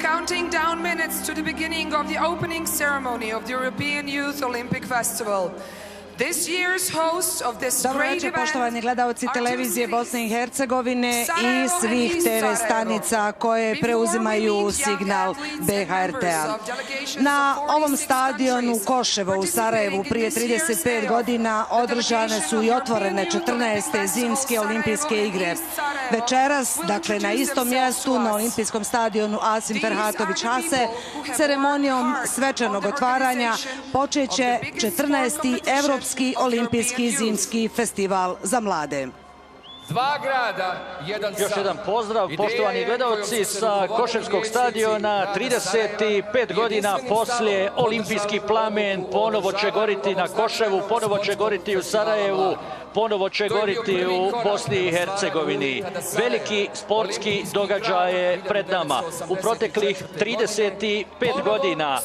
counting down minutes to the beginning of the opening ceremony of the European Youth Olympic Festival. This year's host of this Dobro great večer, event poštovani gledalci televizije Bosne i Hercegovine i svih TV stanica koje preuzimaju signal BHRT-a. Na ovom stadionu Koševo u Sarajevu prije 35 godina održane su i otvorene 14. zimske olimpijske igre. Večeras, dakle na istom mjestu, na olimpijskom stadionu Asim Ferhatović Hase, ceremonijom svečanog otvaranja počeće 14. Evropski olimpijski zimski festival za mlade. Dva grada, jedan sam. Još jedan pozdrav, poštovani gledalci sa Koševskog stadiona. 35 godina poslije olimpijski plamen ponovo će goriti na Koševu, ponovo će goriti u Sarajevu, ponovo će goriti u Bosni i Hercegovini. Veliki sportski događaj je pred nama. U proteklih 35 godina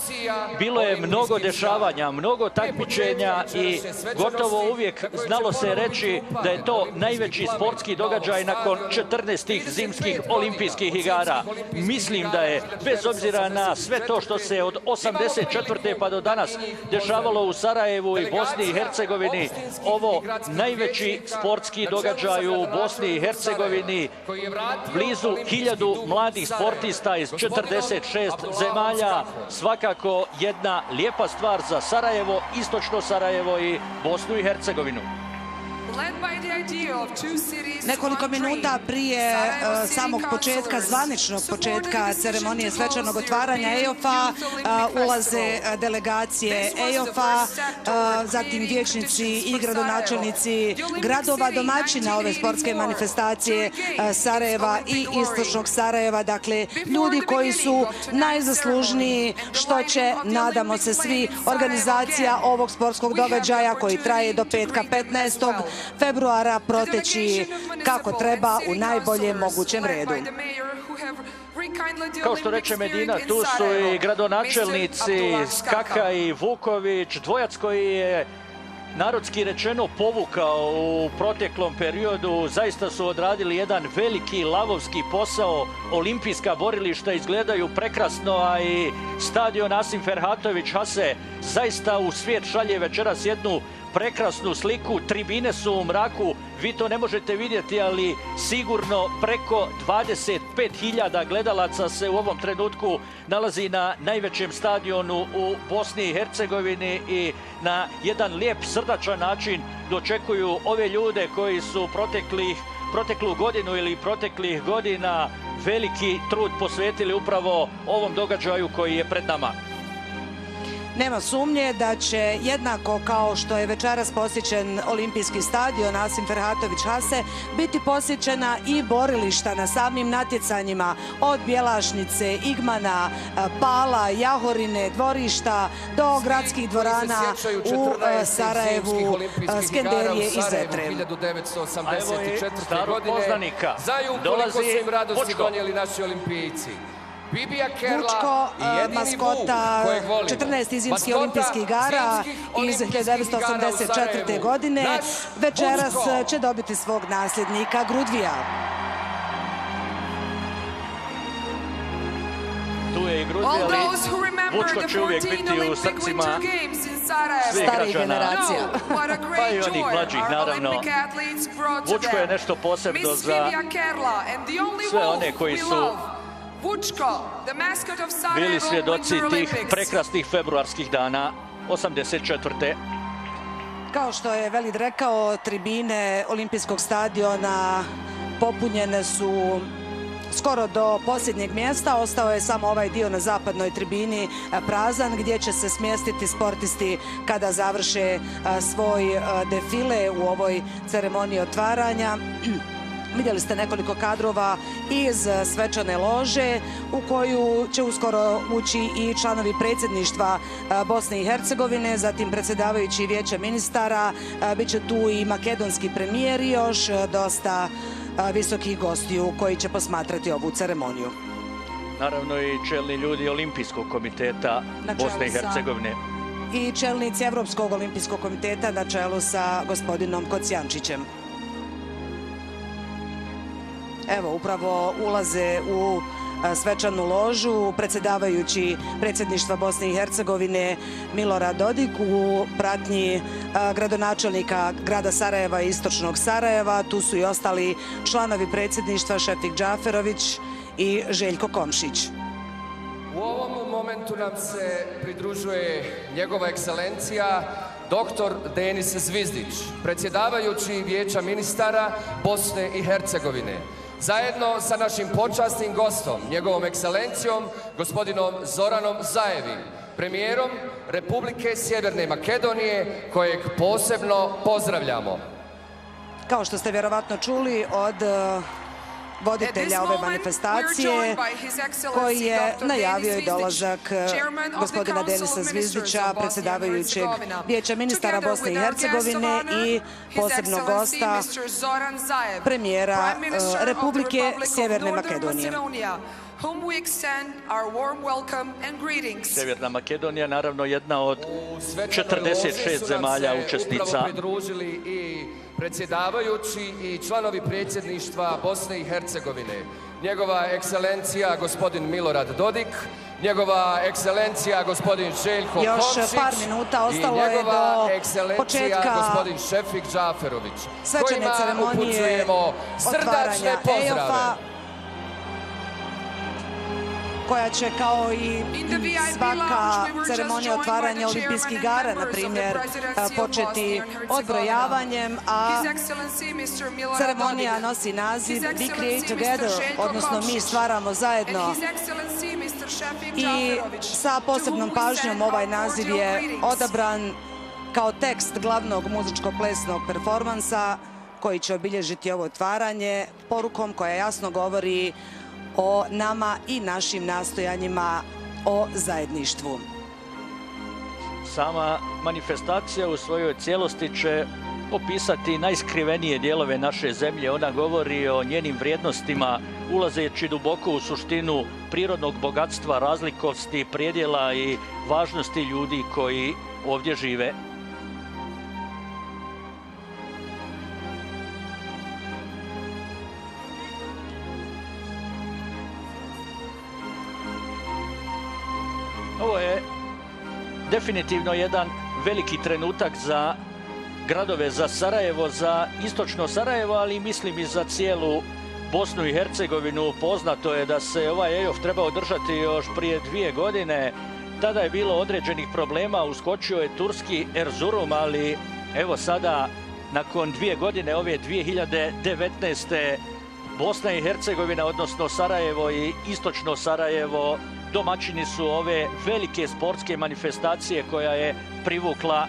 bilo je mnogo dešavanja, mnogo takmičenja i gotovo uvijek znalo se reći da je to najveći sportski događaj nakon 14. zimskih olimpijskih igara. Mislim da je, bez obzira na sve to što se od 84. pa do danas dešavalo u Sarajevu i Bosni i Hercegovini, ovo najveći sportski događaj u Bosni i Hercegovini. Blizu 1000 mladih sportista iz 46 zemalja. Svakako jedna lijepa stvar za Sarajevo, istočno Sarajevo i Bosnu i Hercegovinu. Nekoliko minuta prije samog početka, zvaničnog početka ceremonije svečanog otvaranja EOF-a ulaze delegacije EOF-a, zatim vijećnici i gradonačelnici gradova domaćina ove sportske manifestacije Sarajeva i istočnog Sarajeva. Dakle, ljudi koji su najzaslužniji što će, nadamo se svi, organizacija ovog sportskog događaja koji traje do petka 15. februara proteći kako treba u najboljem mogućem redu. Kao što reče Medina, tu su i gradonačelnici Skaka i Vuković, dvojac koji je narodski rečeno povukao u proteklom periodu. Zaista su odradili jedan veliki lavovski posao. Olimpijska borilišta izgledaju prekrasno, a i stadion Asim Ferhatović Hase zaista u svijet šalje večeras jednu prekrasnu sliku. Tribine su u mraku, vi to ne možete vidjeti, ali sigurno preko 25.000 gledalaca se u ovom trenutku nalazi na najvećem stadionu u Bosni i Hercegovini i na jedan lijep srdačan način dočekuju ove ljude koji su proteklu godinu ili proteklih godina veliki trud posvetili upravo ovom događaju koji je pred nama. Nema sumnje da će jednako kao što je večeras posjećen olimpijski stadion Asim Ferhatović Hase biti posjećena i borilišta na samim natjecanjima od Bjelašnice, Igmana, Pala, Jahorine, dvorišta do gradskih dvorana u Sarajevu, Skenderije i Zetre. A evo i starog poznanika. Dolazi Vučko. Vučko, maskota 14. zimskih olimpijskih igara iz 1984. godine, večeras će dobiti svog nasljednika Grudvija. Tu je i Grudvija, ali Vučko će uvijek biti u srcima svih građana, pa i onih mlađih, naravno. Vučko je nešto posebno za sve one koji su bili svjedoci tih prekrasnih februarskih dana 84. Kao što je Velid rekao, tribine olimpijskog stadiona popunjene su skoro do posljednjeg mjesta. Ostao je samo ovaj dio na zapadnoj tribini prazan gdje će se smjestiti sportisti kada završe svoj defile u ovoj ceremoniji otvaranja. Vidjeli ste nekoliko kadrova iz svečane lože u koju će uskoro ući i članovi predsjedništva Bosne i Hercegovine, zatim predsjedavajući Vijeća ministara, bit će tu i makedonski premijer i još dosta visokih gostiju koji će posmatrati ovu ceremoniju. Naravno i čelni ljudi Olimpijskog komiteta Bosne i Hercegovine. I čelnici Evropskog olimpijskog komiteta na čelu sa gospodinom Kocijančićem. Evo, upravo ulaze u svečanu ložu. Predsjedavajući predsjedništva Bosne i Hercegovine Milorad Dodik u pratnji gradonačelnika grada Sarajeva i istočnog Sarajeva. Tu su i ostali članovi predsjedništva Šefik Džaferović i Željko Komšić. U ovom momentu nam se pridružuje njegova ekscelencija dr. Denis Zvizdić, predsjedavajući Vijeća ministara Bosne i Hercegovine, zajedno sa našim počasnim gostom, njegovom ekscelencijom, gospodinom Zoranom Zaevim, premijerom Republike Sjeverne Makedonije, kojeg posebno pozdravljamo. Kao što ste vjerovatno čuli od voditelja ove manifestacije, koji je najavio i dolazak gospodina Denisa Zvizdića, predsjedavajućeg Vijeća ministara Bosne i Hercegovine i posebnog gosta, premijera Republike Sjeverne Makedonije. Sjeverna Makedonija naravno jedna od 46 zemalja učesnica. Predsjedavajući i članovi predsjedništva Bosne i Hercegovine, njegova ekscelencija gospodin Milorad Dodik, njegova ekscelencija gospodin Željko Komšić još par minuta ostalo i njegova je do ekscelencija početka gospodin Šefik Džaferović, svečane kojima ceremonije upućujemo srdačne pozdrave. Koja će kao i svaka ceremonija otvaranja olimpijskih igara, na primjer, početi odbrojavanjem, a ceremonija nosi naziv We Create Together, odnosno mi stvaramo zajedno. I sa posebnom pažnjom ovaj naziv je odabran kao tekst glavnog muzičko-plesnog performansa koji će obilježiti ovo otvaranje porukom koja jasno govori o nama i našim nastojanjima o zajedništvu. Sama manifestacija u svojoj cijelosti će opisati najskrivenije dijelove naše zemlje. Ona govori o njenim vrijednostima, ulazeći duboko u suštinu prirodnog bogatstva, razlikosti, predjela i važnosti ljudi koji ovdje žive. Ovo je definitivno jedan veliki trenutak za gradove, za Sarajevo, za istočno Sarajevo, ali mislim i za cijelu Bosnu i Hercegovinu. Poznato je da se ovaj EOF treba održati još prije 2 godine. Tada je bilo određenih problema, uskočio je turski Erzurum, ali evo sada, nakon 2 godine, ove 2019. Bosna i Hercegovina, odnosno Sarajevo i istočno Sarajevo, domaćini su ove velike sportske manifestacije koja je privukla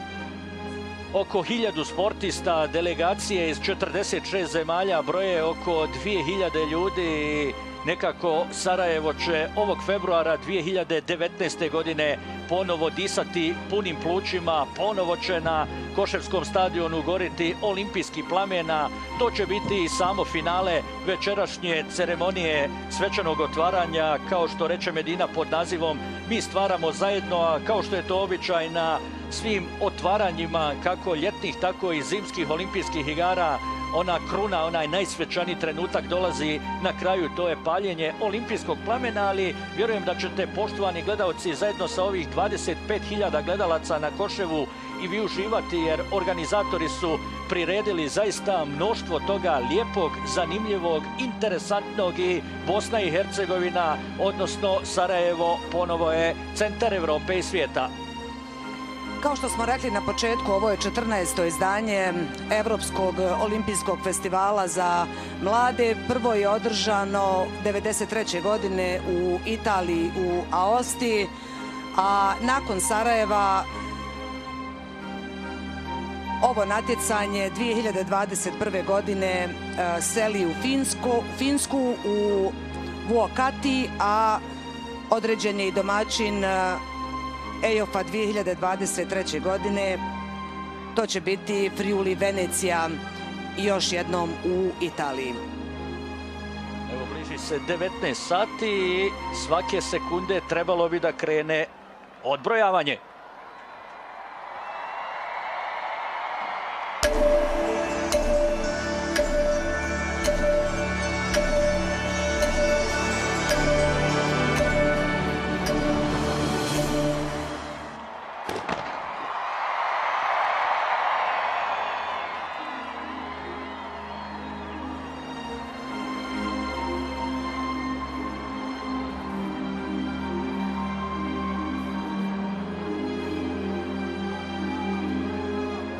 oko 1000 sportista, delegacije iz 46 zemalja, broje oko 2000 ljudi. Nekako Sarajevo će ovog februara 2019. godine ponovo disati punim plućima, ponovo će na Koševskom stadionu goriti olimpijski plamena. To će biti i samo finale večerašnje ceremonije svečanog otvaranja, kao što reče Medina pod nazivom Mi stvaramo zajedno, a kao što je to običaj na svim otvaranjima, kako ljetnih, tako i zimskih olimpijskih igara, ona kruna, onaj najsvečaniji trenutak dolazi na kraju, to je paljenje olimpijskog plamena, ali vjerujem da ćete, poštovani gledalci, zajedno sa ovih 25.000 gledalaca na Koševu i vi uživati, jer organizatori su priredili zaista mnoštvo toga lijepog, zanimljivog, interesantnog i Bosna i Hercegovina, odnosno Sarajevo, ponovo je centar Europe i svijeta. Kao što smo rekli na početku, ovo je 14. izdanje Evropskog olimpijskog festivala za mlade. Prvo je održano 1993. godine u Italiji, u Aosti, a nakon Sarajeva ovo natjecanje 2021. godine seli u Finsku, u Vuokati, a određen je i domaćin EOF-a 2023. godine. To će biti Friuli Venecija, još jednom u Italiji. Evo, bliži se 19 sati i svake sekunde trebalo bi da krene odbrojavanje.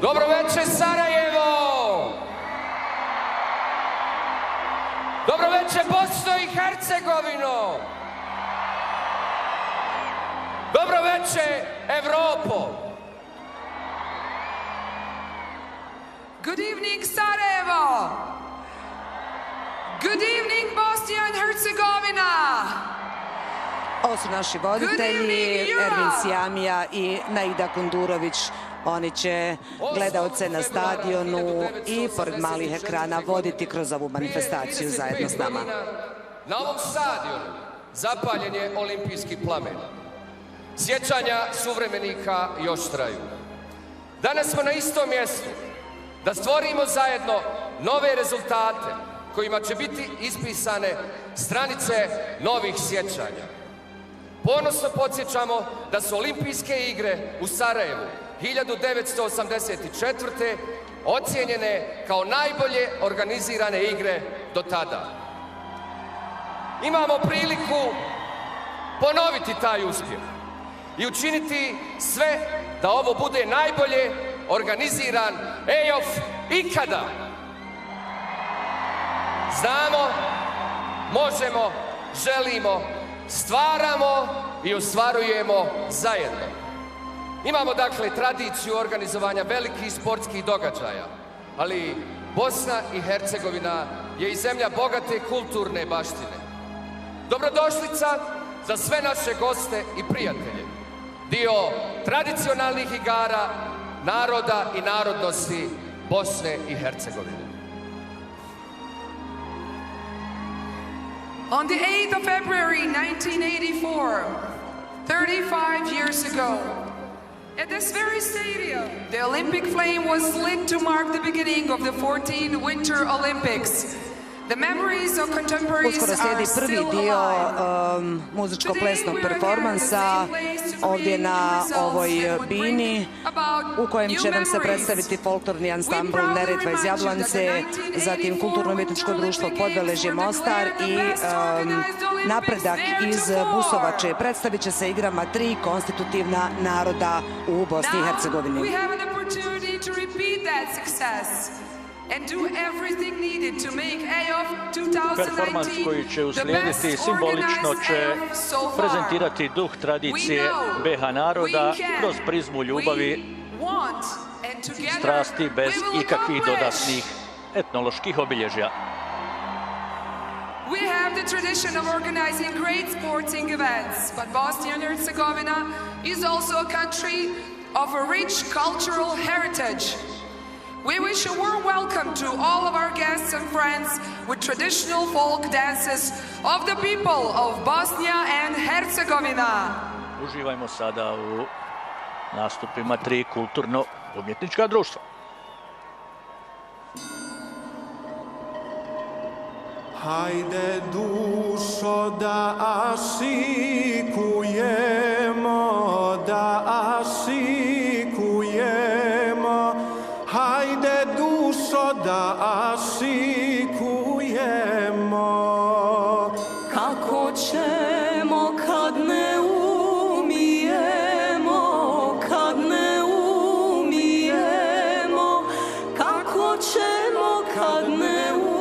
Dobro večer, Sarajevo! Dobro večer, Bosno i Hercegovino! Dobro večer, Evropo! Good evening, Sarajevo! Good evening, Bosnia and Herzegovina! Ovo su naši voditelji, Ervin Sjamija i Naida Kundurović. Oni će gledaoce na stadionu i pored malih ekrana voditi kroz ovu manifestaciju zajedno s nama. Na ovom stadionu zapaljen je olimpijski plamen. Sjećanja suvremenika još traju. Danas smo na istom mjestu da stvorimo zajedno nove rezultate kojima će biti ispisane stranice novih sjećanja. Ponosno podsjećamo da su olimpijske igre u Sarajevu 1984. ocijenjene kao najbolje organizirane igre do tada. Imamo priliku ponoviti taj uspjeh i učiniti sve da ovo bude najbolje organiziran EOF ikada. Znamo, možemo, želimo, stvaramo i ostvarujemo zajedno. Imamo dakle tradiciju organizovanja velikih sportskih događaja, ali Bosna i Hercegovina je i zemlja bogate kulturne baštine. Dobrodošlica za sve naše goste i prijatelje, dio tradicionalnih igara naroda i narodnosti Bosne i Hercegovine. On the 8th of February 1984, 35 years ago, at this very stadium, the Olympic flame was lit to mark the beginning of the 14 Winter Olympics. The memories of contemporaries Uskoro slijedi are prvi still dio alive. muzičko-plesnog performansa ovdje na ovoj bini u kojem će nam se predstaviti folklorni ansambl Neretva iz Jablance, zatim kulturno-umjetničko društvo Podveležje Mostar i napredak iz Busovače. Predstavit će se igrama 3 konstitutivna naroda u Bosni i Hercegovini. We have an opportunity to repeat that success and do everything needed to make EOF 2019 Performans koji će uslijediti simbolično će prezentirati duh tradicije BiH naroda kroz prizmu ljubavi, strasti bez ikakvih dodatnih etnoloških obilježja. We have the tradition of organizing great sporting events, but Bosnia and Herzegovina is also a country of a rich cultural heritage. We wish a warm welcome to all of our guests and friends with traditional folk dances of the people of Bosnia and Herzegovina. Uživajmo sada u nastupima 3 kulturno-umjetnička društva. Hajde dušo da ašikujemo, hajde dušo da ašikujemo. Kako ćemo kad ne umijemo, kako ćemo kad ne umijemo.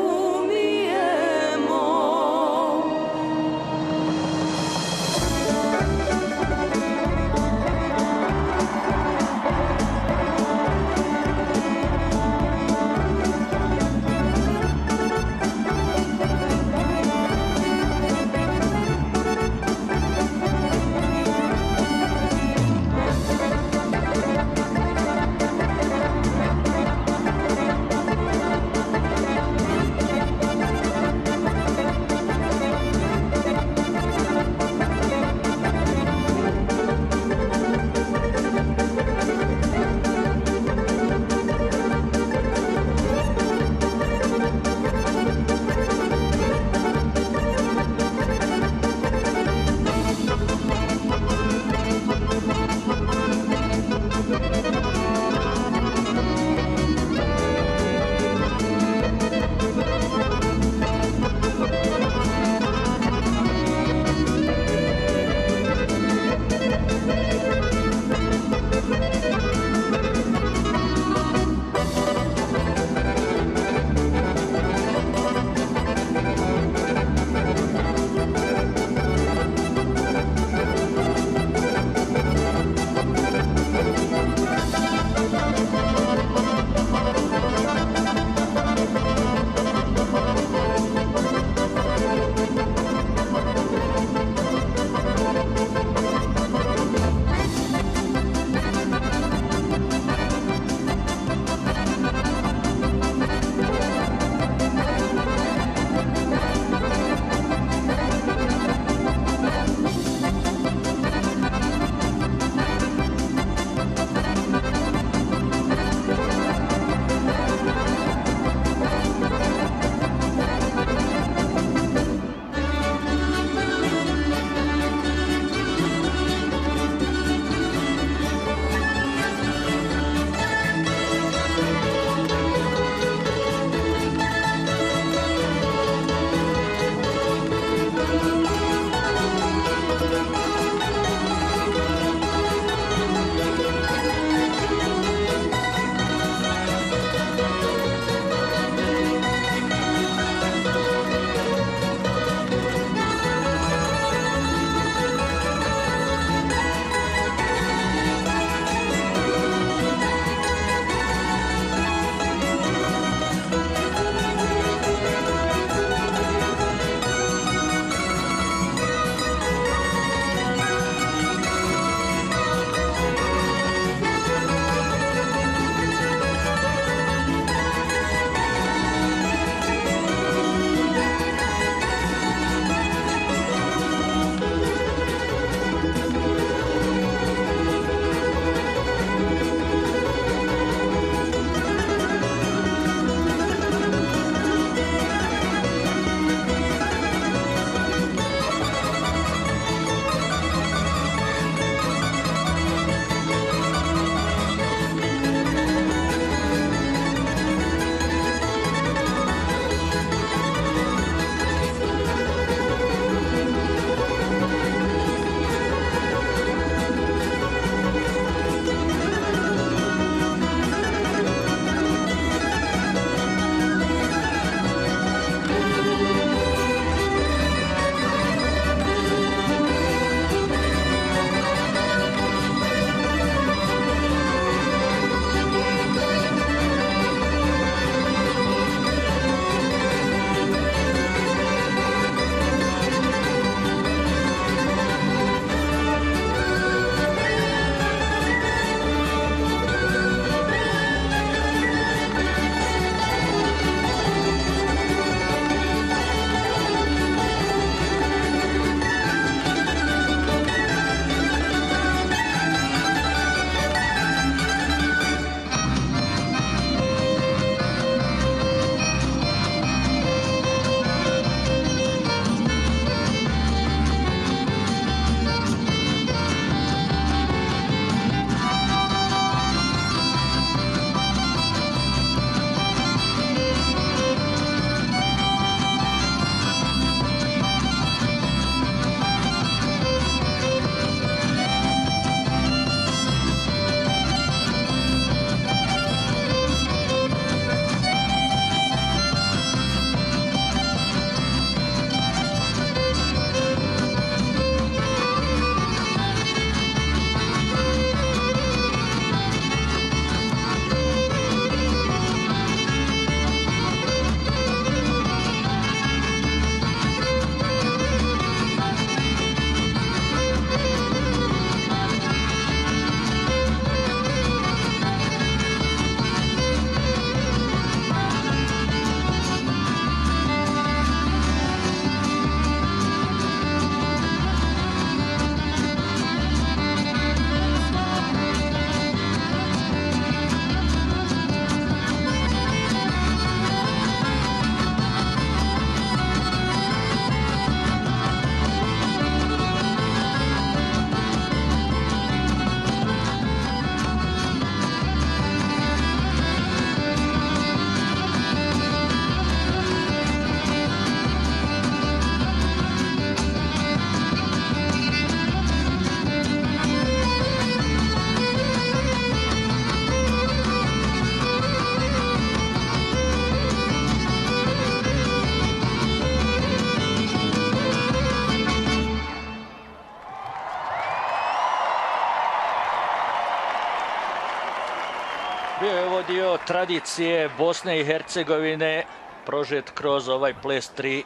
Bio je ovo dio tradicije Bosne i Hercegovine, prožet kroz ovaj ples 3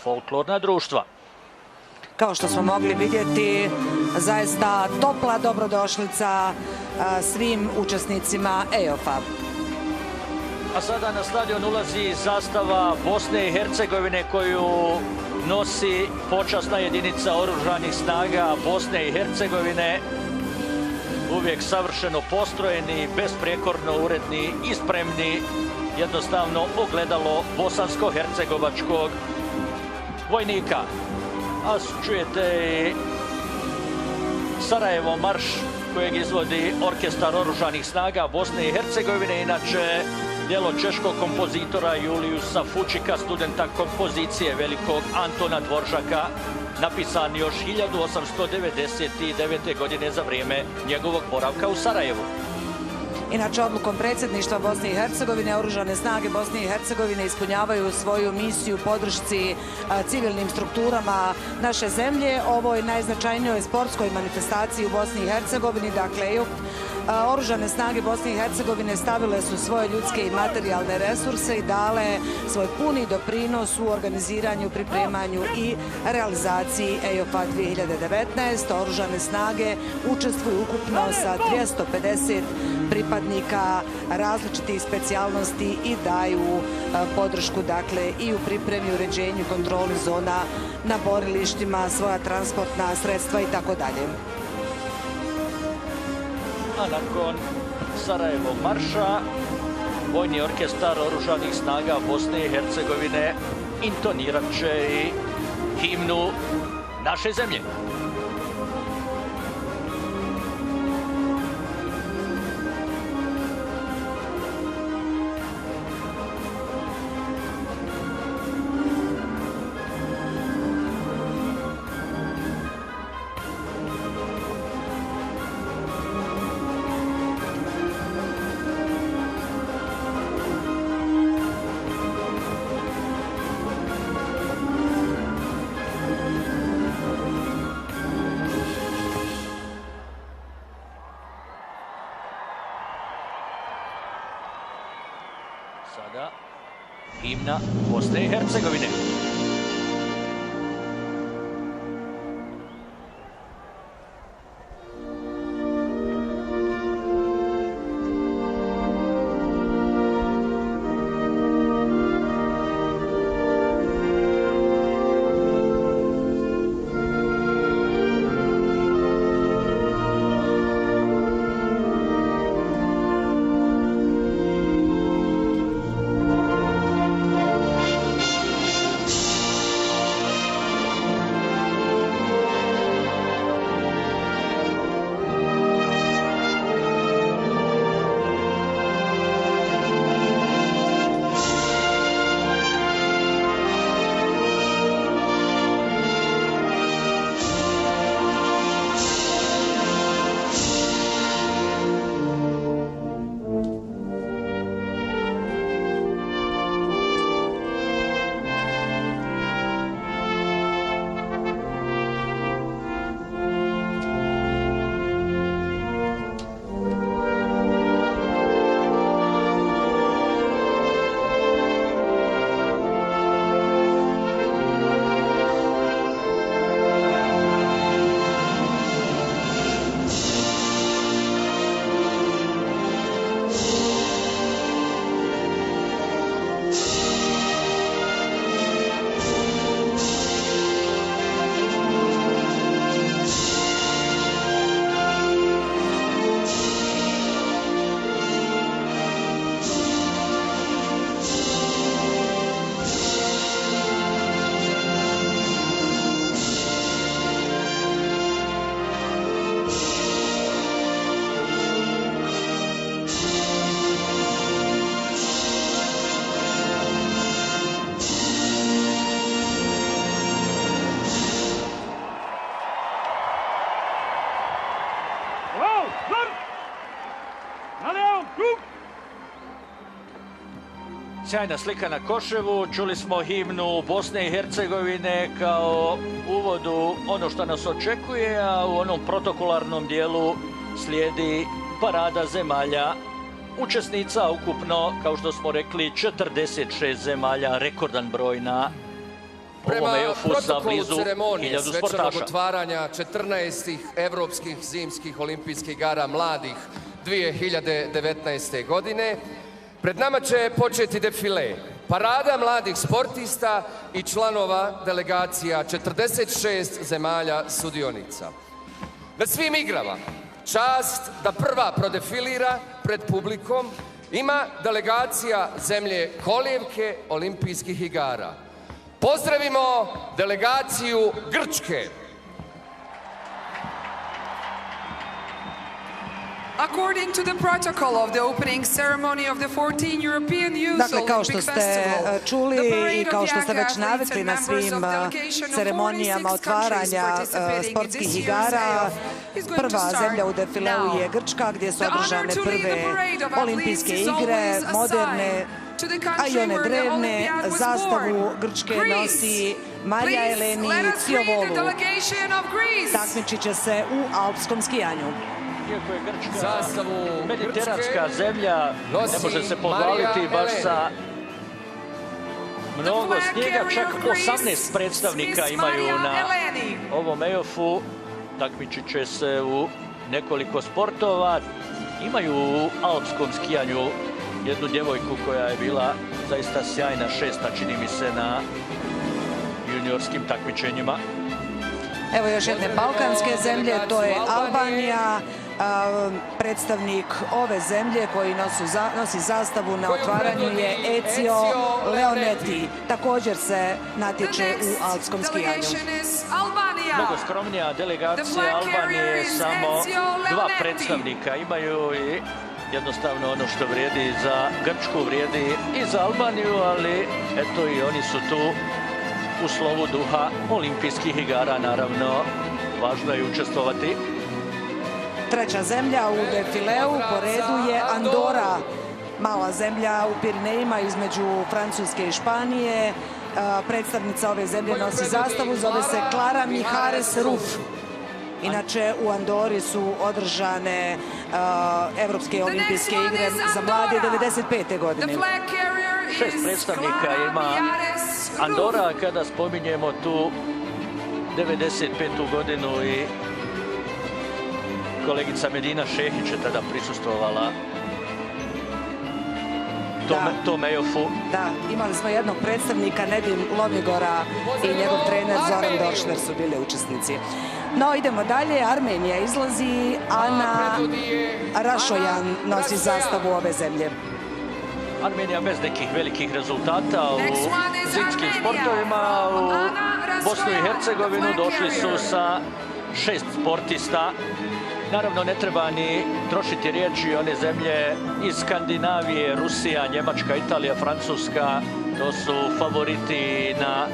folklorna društva. Kao što smo mogli vidjeti, zaista topla dobrodošlica svim učesnicima EOF-a. A sada na stadion ulazi zastava Bosne i Hercegovine koju nosi počasna jedinica Oružanih snaga Bosne i Hercegovine. Uvijek savršeno postrojeni, besprijekorno uredni i spremni, jednostavno ogledalo bosansko-hercegovačkog vojnika. A čujete i Sarajevo marš kojeg izvodi Orkestar Oružanih snaga Bosne i Hercegovine, inače djelo češkog kompozitora Juliusa Fučika, studenta kompozicije velikog Antona Dvoržaka, napisan još 1899. godine za vrijeme njegovog boravka u Sarajevu. Inače, odlukom predsjedništva Bosne i Hercegovine, Oružane snage Bosne i Hercegovine ispunjavaju svoju misiju podršci civilnim strukturama naše zemlje, ovoj najznačajnijoj sportskoj manifestaciji u Bosni i Hercegovini, dakle EOF. Oružane snage Bosne i Hercegovine stavile su svoje ljudske i materijalne resurse i dale svoj puni doprinos u organiziranju, pripremanju i realizaciji EOF-a 2019. Oružane snage učestvuju ukupno sa 250 pripadnika različitih specijalnosti i daju podršku, dakle, i u pripremi, uređenju, kontroli zona na borilištima, svoja transportna sredstva i tako dalje. A nakon Sarajevo marša, Vojni orkestar Oružanih snaga Bosne i Hercegovine intonirat će i himnu naše zemlje. Sada himna Bosne i Hercegovine. Sjajna slika na Koševu, čuli smo himnu Bosne i Hercegovine kao uvodu ono što nas očekuje, a u onom protokolarnom dijelu slijedi parada zemalja učesnica, ukupno, kao što smo rekli, 46 zemalja, rekordan broj na Prema ovom EOF-u sa protokolu blizu ceremonije 1000 svečanog sportaša. otvaranja 14. Evropskih zimskih olimpijskih igara mladih 2019. godine, pred nama će početi defile, parada mladih sportista i članova delegacija 46 zemalja sudionica. Na svim igrama čast da prva prodefilira pred publikom ima delegacija zemlje kolijevke olimpijskih igara. Pozdravimo delegaciju Grčke. According to the protocol of the opening ceremony of the 14 European Youth Dakle, kao što Olympic ste Festival, čuli the i parade kao of što ste young već athletes navikli and na members svim of delegation of ceremonijama 46 otvaranja countries participating in sportskih this year's igara, EOF is going to prva start zemlja u defileu now. je Grčka, gdje su The honor održane to lead the prve parade of olimpijske athletes is igre, always moderne, assigned to the a country i one where the drevne. Olympiad was Zastavu born. Grčke Greece. nosi Marija Please, Eleni let us greet the Ciovolu. delegation of Greece. Takmičit će se u alpskom skijanju. Iako je Grčka Zastavu mediteranska Grčke zemlja, ne nosi može se pohvaliti Marija baš Eleni. sa mnogo The flag snijega, carrier čak of Greece, 18 predstavnika Miss imaju Marija na Eleni. ovom EOF-u. Takmičit će se u nekoliko sportova. Imaju u alpskom skijanju jednu djevojku koja je bila zaista sjajna, šesta čini mi se na juniorskim takmičenjima. Evo još jedne balkanske zemlje, to je Albanija. Predstavnik ove zemlje koji nosi zastavu na otvaranju je Ezio Leonetti. Također se natječe u alpskom skijanju. Mnogo skromnija delegacija Albanije, samo dva predstavnika imaju i jednostavno ono što vrijedi za Grčku vrijedi i za Albaniju, ali eto i oni su tu u slovu duha olimpijskih igara, naravno važno je učestvovati. Treća zemlja u defileu po redu je Andora, mala zemlja u Pirinejima između Francuske i Španije. Predstavnica ove zemlje nosi zastavu, zove se Clara Mijares Ruf. Inače, u Andori su održane Evropske olimpijske igre za mlade 95. godine. 6 predstavnika ima Andora, kada spominjemo tu 95. godinu i kolegica Medina Šehić je tada prisustvovala tom EOF-u. Da, imali smo jednog predstavnika, Nedim Lomigora i njegov trener Zoran Doršler su bili učesnici. No, idemo dalje. Armenija izlazi, Ana Rašojan nosi zastavu ove zemlje. Armenija bez nekih velikih rezultata u zimskim sportovima. U Bosnu i Hercegovinu došli su sa 6 sportista. Naravno, ne treba ni trošiti riječi, one zemlje iz Skandinavije, Rusija, Njemačka, Italija, Francuska, to su favoriti na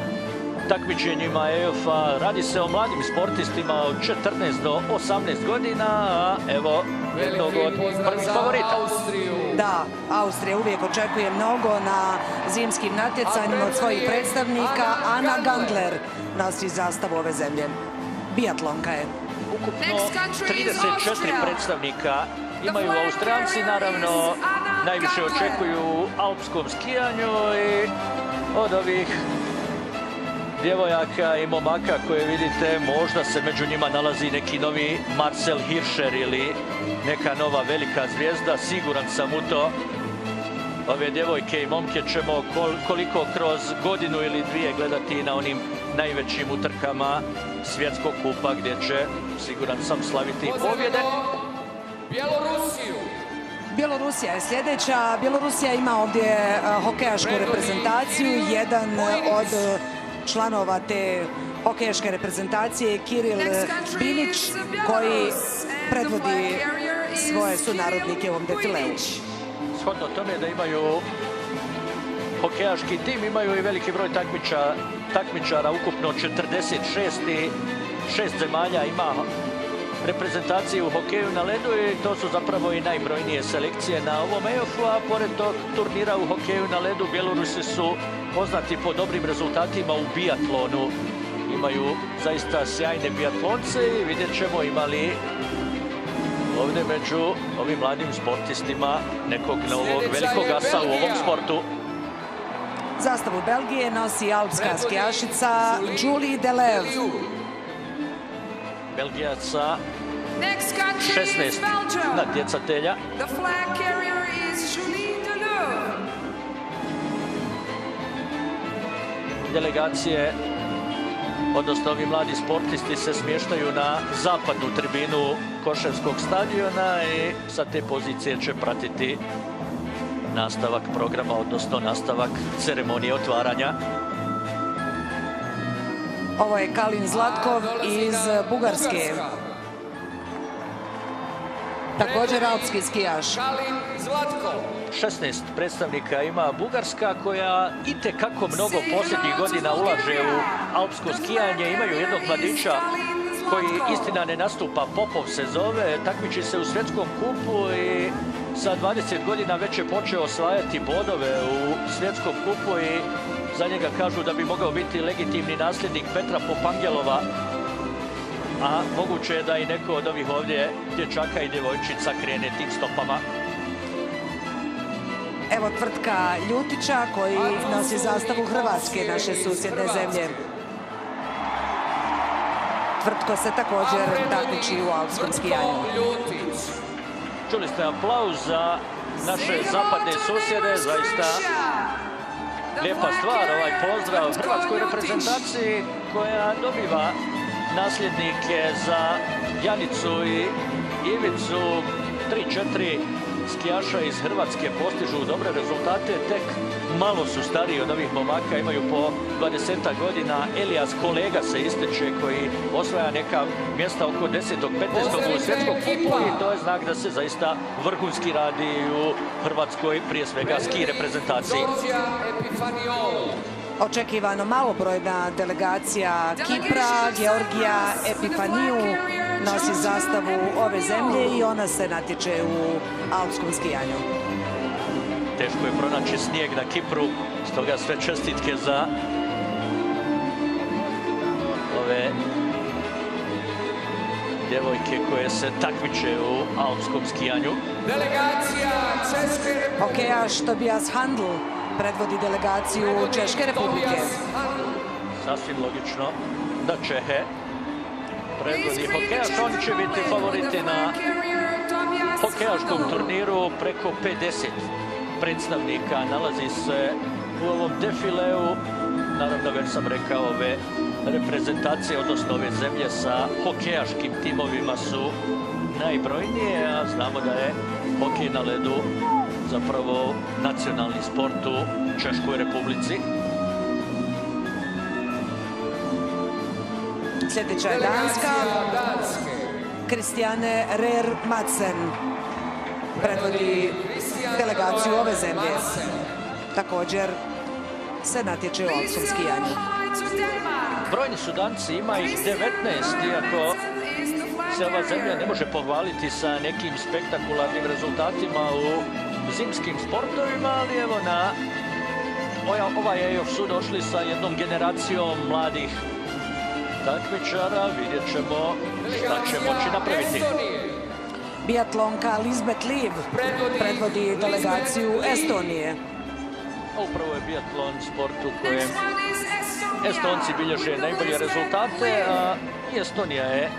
takmičenjima EOF-a. Radi se o mladim sportistima od 14 do 18 godina, a evo jednog od prvih favorita. Da, Austrija uvijek očekuje mnogo na zimskim natjecanjima od svojih predstavnika. Ana Gandler nosi zastavu ove zemlje. Biatlonka je. Ukupno 34 predstavnika imaju Austrijanci, naravno najviše očekuju u alpskom skijanju i od ovih djevojaka i momaka koje vidite, možda se među njima nalazi neki novi Marcel Hirscher ili neka nova velika zvijezda, siguran sam u to. Ove djevojke i momke ćemo koliko kroz godinu ili dvije gledati na onim najvećim utrkama svjetskog kupa gdje će, siguran sam, slaviti pobjede. Bjelorusija je sljedeća. Bjelorusija ima ovdje hokejašku reprezentaciju. Jedan od članova te hokejaške reprezentacije je Kiril Bilić, koji predvodi svoje sunarodnike u ovom defileu. Shodno tome da imaju hokejaški tim, imaju i veliki broj takmičara, ukupno 46 i 6 zemalja ima reprezentacije u hokeju na ledu i to su zapravo i najbrojnije selekcije na ovom EOF-u, a pored tog turnira u hokeju na ledu Bjelorusi su poznati po dobrim rezultatima u biatlonu. Imaju zaista sjajne biatlonce i vidjet ćemo imali ovdje među ovim mladim sportistima nekog novog velikog asa u ovom sportu. Zastavu Belgije nosi alpska skijašica Julie Deleuve. Belgijaca Next country is 16 Belgium. natjecatelja. The flag carrier is Julie Deleuve. Delegacije, odnosno ovi mladi sportisti, se smještaju na zapadnu tribinu Koševskog stadiona i sa te pozicije će pratiti nastavak programa, odnosno nastavak ceremonije otvaranja. Ovo je Kalin Zlatkov iz Bugarske. Također alpski skijaš. Kalin Zlatkov. 16 predstavnika ima Bugarska, koja itekako mnogo posljednjih godina ulaže u alpsko skijanje. Imaju jednog mladića koji, istina, ne nastupa, Popov se zove, takmiči se u svjetskom kupu i sa 20 godina već je počeo osvajati bodove u svjetskom kupu i za njega kažu da bi mogao biti legitimni nasljednik Petra Popangelova, a moguće je da i neko od ovih ovdje dječaka i djevojčica krene tim stopama. Evo tvrtka Ljutića koji nosi zastavu Hrvatske, naše susjedne zemlje. Tvrtko se također takmiči u alpskom skijanju. Čuli ste aplauz za naše zapadne susjede, zaista lijepa stvar, ovaj pozdrav hrvatskoj reprezentaciji koja dobiva nasljednike za Janicu i Ivicu. 3-4 skijaša iz Hrvatske postižu dobre rezultate, tek malo su stariji od ovih momaka, imaju po 20 godina. Elijas Kolega se ističe, koji osvaja neka mjesta oko 10. 15. u svjetskom kupu i to je znak da se zaista vrhunski radi u Hrvatskoj, prije svega ski reprezentaciji. Očekivano malobrojna delegacija Kipra, Georgija Epifaniju, nosi zastavu ove zemlje i ona se natječe u alpskom skijanju. Teško je pronaći snijeg na Kipru, stoga sve čestitke za ove djevojke koje se takmiče u alpskom skijanju. Delegacija Češke Republike. Hokejaš Tobias Handl predvodi delegaciju Češke Republike. Sasvim logično da Čehe predvodi hokejaš. Oni će biti favoriti na hokejaškom turniru. Preko 50 predstavnika nalazi se u ovom defileu. Naravno, već sam rekao, ove reprezentacije, odnosno ove zemlje sa hokejaškim timovima su najbrojnije, a znamo da je hokej na ledu zapravo nacionalni sport u Češkoj Republici. Sljedeća je Danska. Kristijane Rer Madsen predvodi delegaciju ove zemlje. Također se natječe u alpskom skijanju. Brojni su Danci, ima ih 19, iako se ova zemlja ne može pohvaliti sa nekim spektakularnim rezultatima u zimskim sportovima, ali evo na ovaj EOF su došli sa jednom generacijom mladih takmičara. Vidjet ćemo šta će moći napraviti. Biatlonka Lisbeth Liv predvodi delegaciju Estonije. Upravo je biatlon sport u kojem Estonci bilježe najbolje rezultate, a Estonija je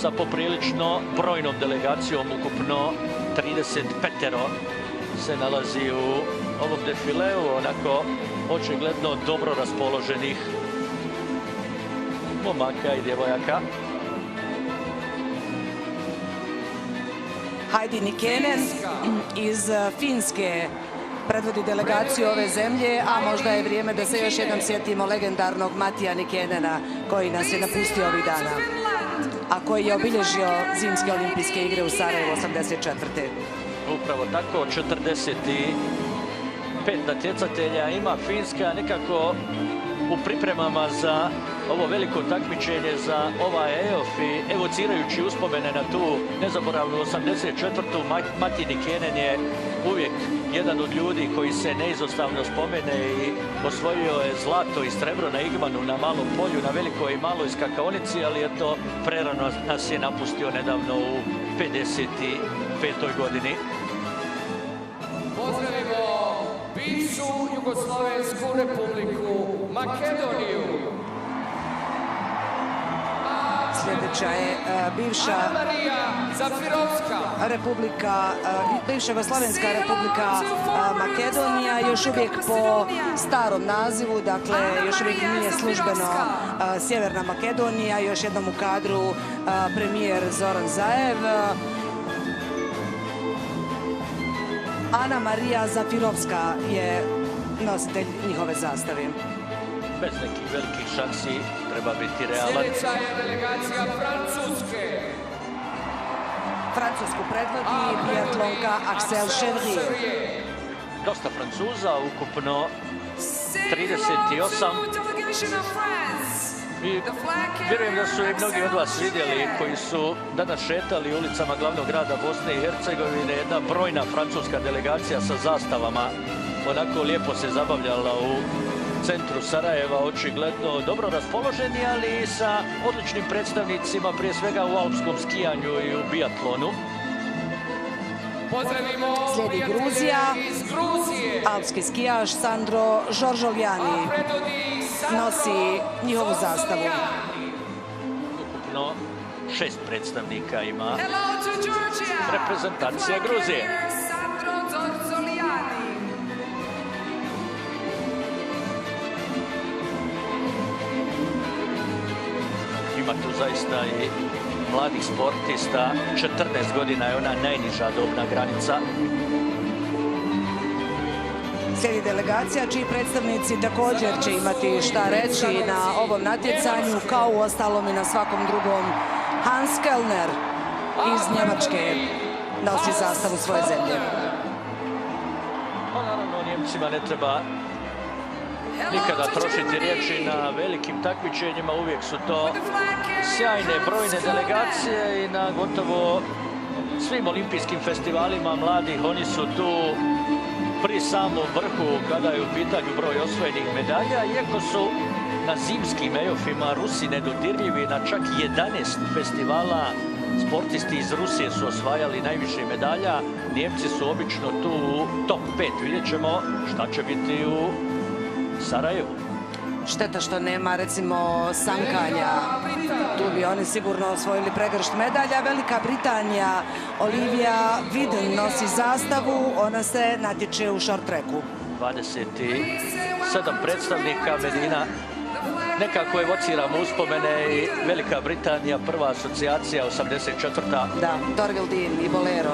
sa poprilično brojnom delegacijom, ukupno 35 se nalazi u ovom defileu, onako očigledno dobro raspoloženih momaka i djevojaka. Heidi Nikenen iz Finske predvodi delegaciju ove zemlje, a možda je vrijeme da se još jednom sjetimo legendarnog Matija Nikenena koji nas je napustio ovih dana, a koji je obilježio zimske olimpijske igre u Sarajevu 84. Upravo tako, 45 natjecatelja ima Finska, nekako u pripremama za ovo veliko takmičenje, za ovaj EOF i evocirajući uspomene na tu nezaboravnu 84. Mati Nikenen je uvijek jedan od ljudi koji se neizostavno spomene i osvojio je zlato i srebro na Igmanu, na Malom polju, na velikoj i maloj skakaonici, ali eto, prerano nas je napustio nedavno u 55. godini. Pozdravimo bivšu Jugoslavensku republiku Makedoniju. Sljedeća je bivša Marija Zafirovska. republika, bivša Jugoslavenska republika Makedonija, još uvijek po starom nazivu, dakle još uvijek nije službeno Sjeverna Makedonija, još jednom u kadru premijer Zoran Zaev. Ana Marija Zafirovska je nositelj njihove zastave. Bez nekih velikih šansi, treba biti realan. Sljedeća je delegacija Francuske. Francusku predvodi biatlonka Axel Chevrier. Dosta Francuza, ukupno 38. I vjerujem da su i mnogi od vas vidjeli koji su danas šetali ulicama glavnog grada Bosne i Hercegovine. Jedna brojna francuska delegacija sa zastavama onako lijepo se zabavljala u centru Sarajeva, očigledno dobro raspoloženi, ali i sa odličnim predstavnicima, prije svega u alpskom skijanju i u biatlonu. Slijedi Gruzija, alpski skijaš Sandro Žoržoljani nosi njihovu zastavu. Ukupno 6 predstavnika ima reprezentacija Gruzije. Ima tu zaista i mladih sportista, 14 godina je ona najniža dobna granica. Slijedi delegacija čiji predstavnici također će imati šta reći na ovom natjecanju, kao u ostalom i na svakom drugom. Hans Kellner iz Njemačke nosi zastavu svoje zemlje. Pa naravno, Njemcima ne treba nikada trošiti riječi na velikim takmičenjima, uvijek su to sjajne, brojne delegacije i na gotovo svim olimpijskim festivalima mladih oni su tu pri samom vrhu kada je u pitanju broj osvojenih medalja, iako su na zimskim ejofima Rusi nedodirljivi. Na čak 11 festivala sportisti iz Rusije su osvajali najviše medalja. Njemci su obično tu u top 5. Vidjet ćemo šta će biti u Sarajevu. Šteta što nema, recimo, sankanja. Tu bi oni sigurno osvojili pregršt medalja. Velika Britanija, Olivia Widen nosi zastavu. Ona se natječe u short tracku. 27 predstavnika, Medina nekako evociramo uspomene i Velika Britanija, prva asocijacija, 84. Da, Torvill Dean i Bolero.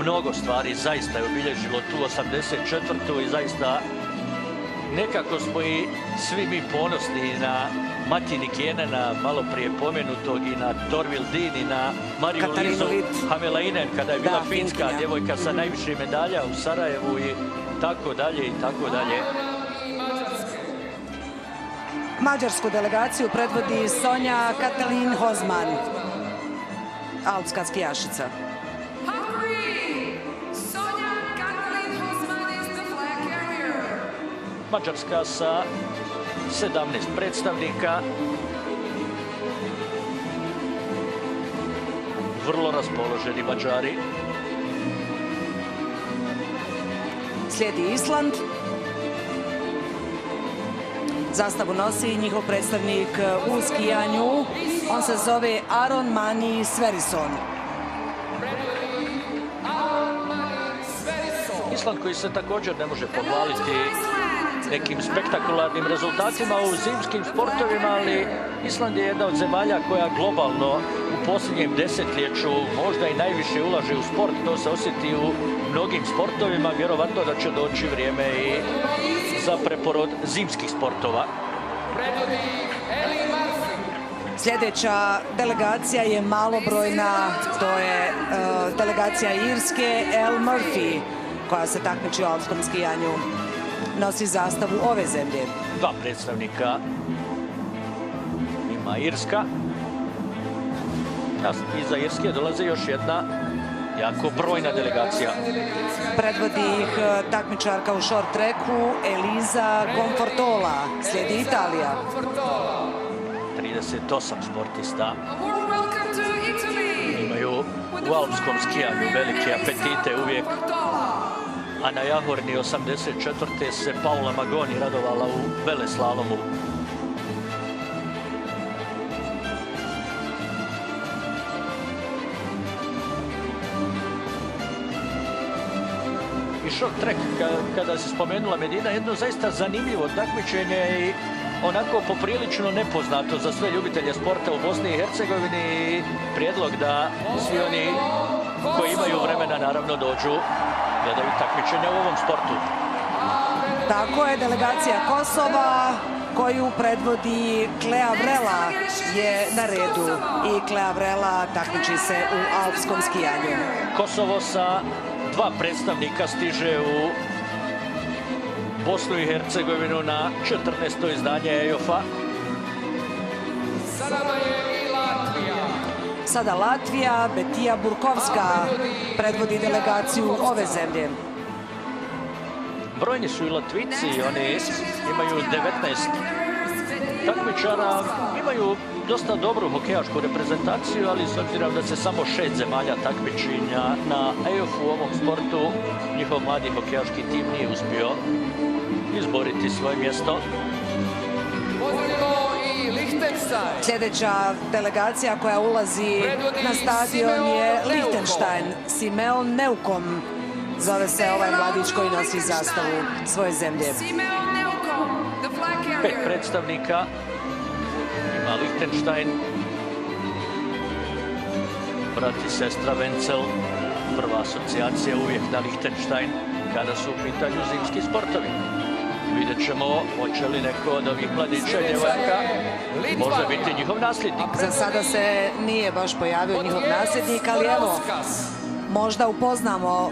Mnogo stvari zaista je obilježilo tu 84. i zaista nekako smo i svi mi ponosni na Matini Kjenena, malo prije pomenutog, i na Torvill Dean i na Mariju Lizu Hamelainen, kada je bila finska djevojka sa najviše medalja u Sarajevu i tako dalje i tako dalje. Mađarsku delegaciju predvodi Sonja Katalin Hozman, alpska skijašica. Mađarska sa 17 predstavnika. Vrlo raspoloženi Mađari. Slijedi Island. Zastavu nosi njihov predstavnik u skijanju. On se zove Aron Mani Sverrisson. Island koji se također ne može pohvaliti nekim spektakularnim rezultatima u zimskim sportovima, ali Island je jedna od zemalja koja globalno u posljednjem desetljeću možda i najviše ulaže u sport. To se osjeti u mnogim sportovima. Vjerovatno da će doći vrijeme i za preporod zimskih sportova. Sljedeća delegacija je malobrojna, to je delegacija Irske, Elle Murphy, koja se takmiči u alpskom skijanju. Nosi zastavu ove zemlje. 2 predstavnika ima Irska. Iza Irske dolaze još jedna jako brojna delegacija. Predvodi ih takmičarka u short tracku Elisa Confortola. Slijedi Italija. 38 sportista. Ima u alpskom skijanju, velike apetite uvijek. A na Jahorni 84. se Paula Magoni radovala u veleslalomu. I short track, kada se spomenula Medina, jedno zaista zanimljivo takmičenje i onako poprilično nepoznato za sve ljubitelje sporta u Bosni i Hercegovini i prijedlog da svi oni koji imaju vremena naravno dođu, gledaju takmičenja u ovom sportu. Tako je, delegacija Kosova koju predvodi Klea Vrela je na redu i Klea Vrela takmiči se u alpskom skijanju. Kosovo sa 2 predstavnika stiže u Bosnu i Hercegovinu na 14. izdanje EOF-a. Sada Latvija, Betija Burkovska predvodi delegaciju ove zemlje. Brojni su i Latvici, oni imaju 19 takmičara, imaju dosta dobru hokejašku reprezentaciju, ali s obzirom da se samo 6 zemalja takmiči na EOF-u u ovom sportu, njihov mladi hokejaški tim nije uspio izboriti svoje mjesto. Sljedeća delegacija koja ulazi na stadion je Lichtenstein. Simeon Neukom zove se ovaj mladić koji nosi zastavu svoje zemlje. 5 predstavnika ima Lichtenstein, brat i sestra Wenzel, prva asocijacija uvijek na Lichtenstein kada su u pitanju zimski sportovi. Vidjet ćemo hoće li neko od ovih mladića djevojaka može biti njihov nasljednik. Za sada se nije baš pojavio njihov nasljednik, ali evo, možda upoznamo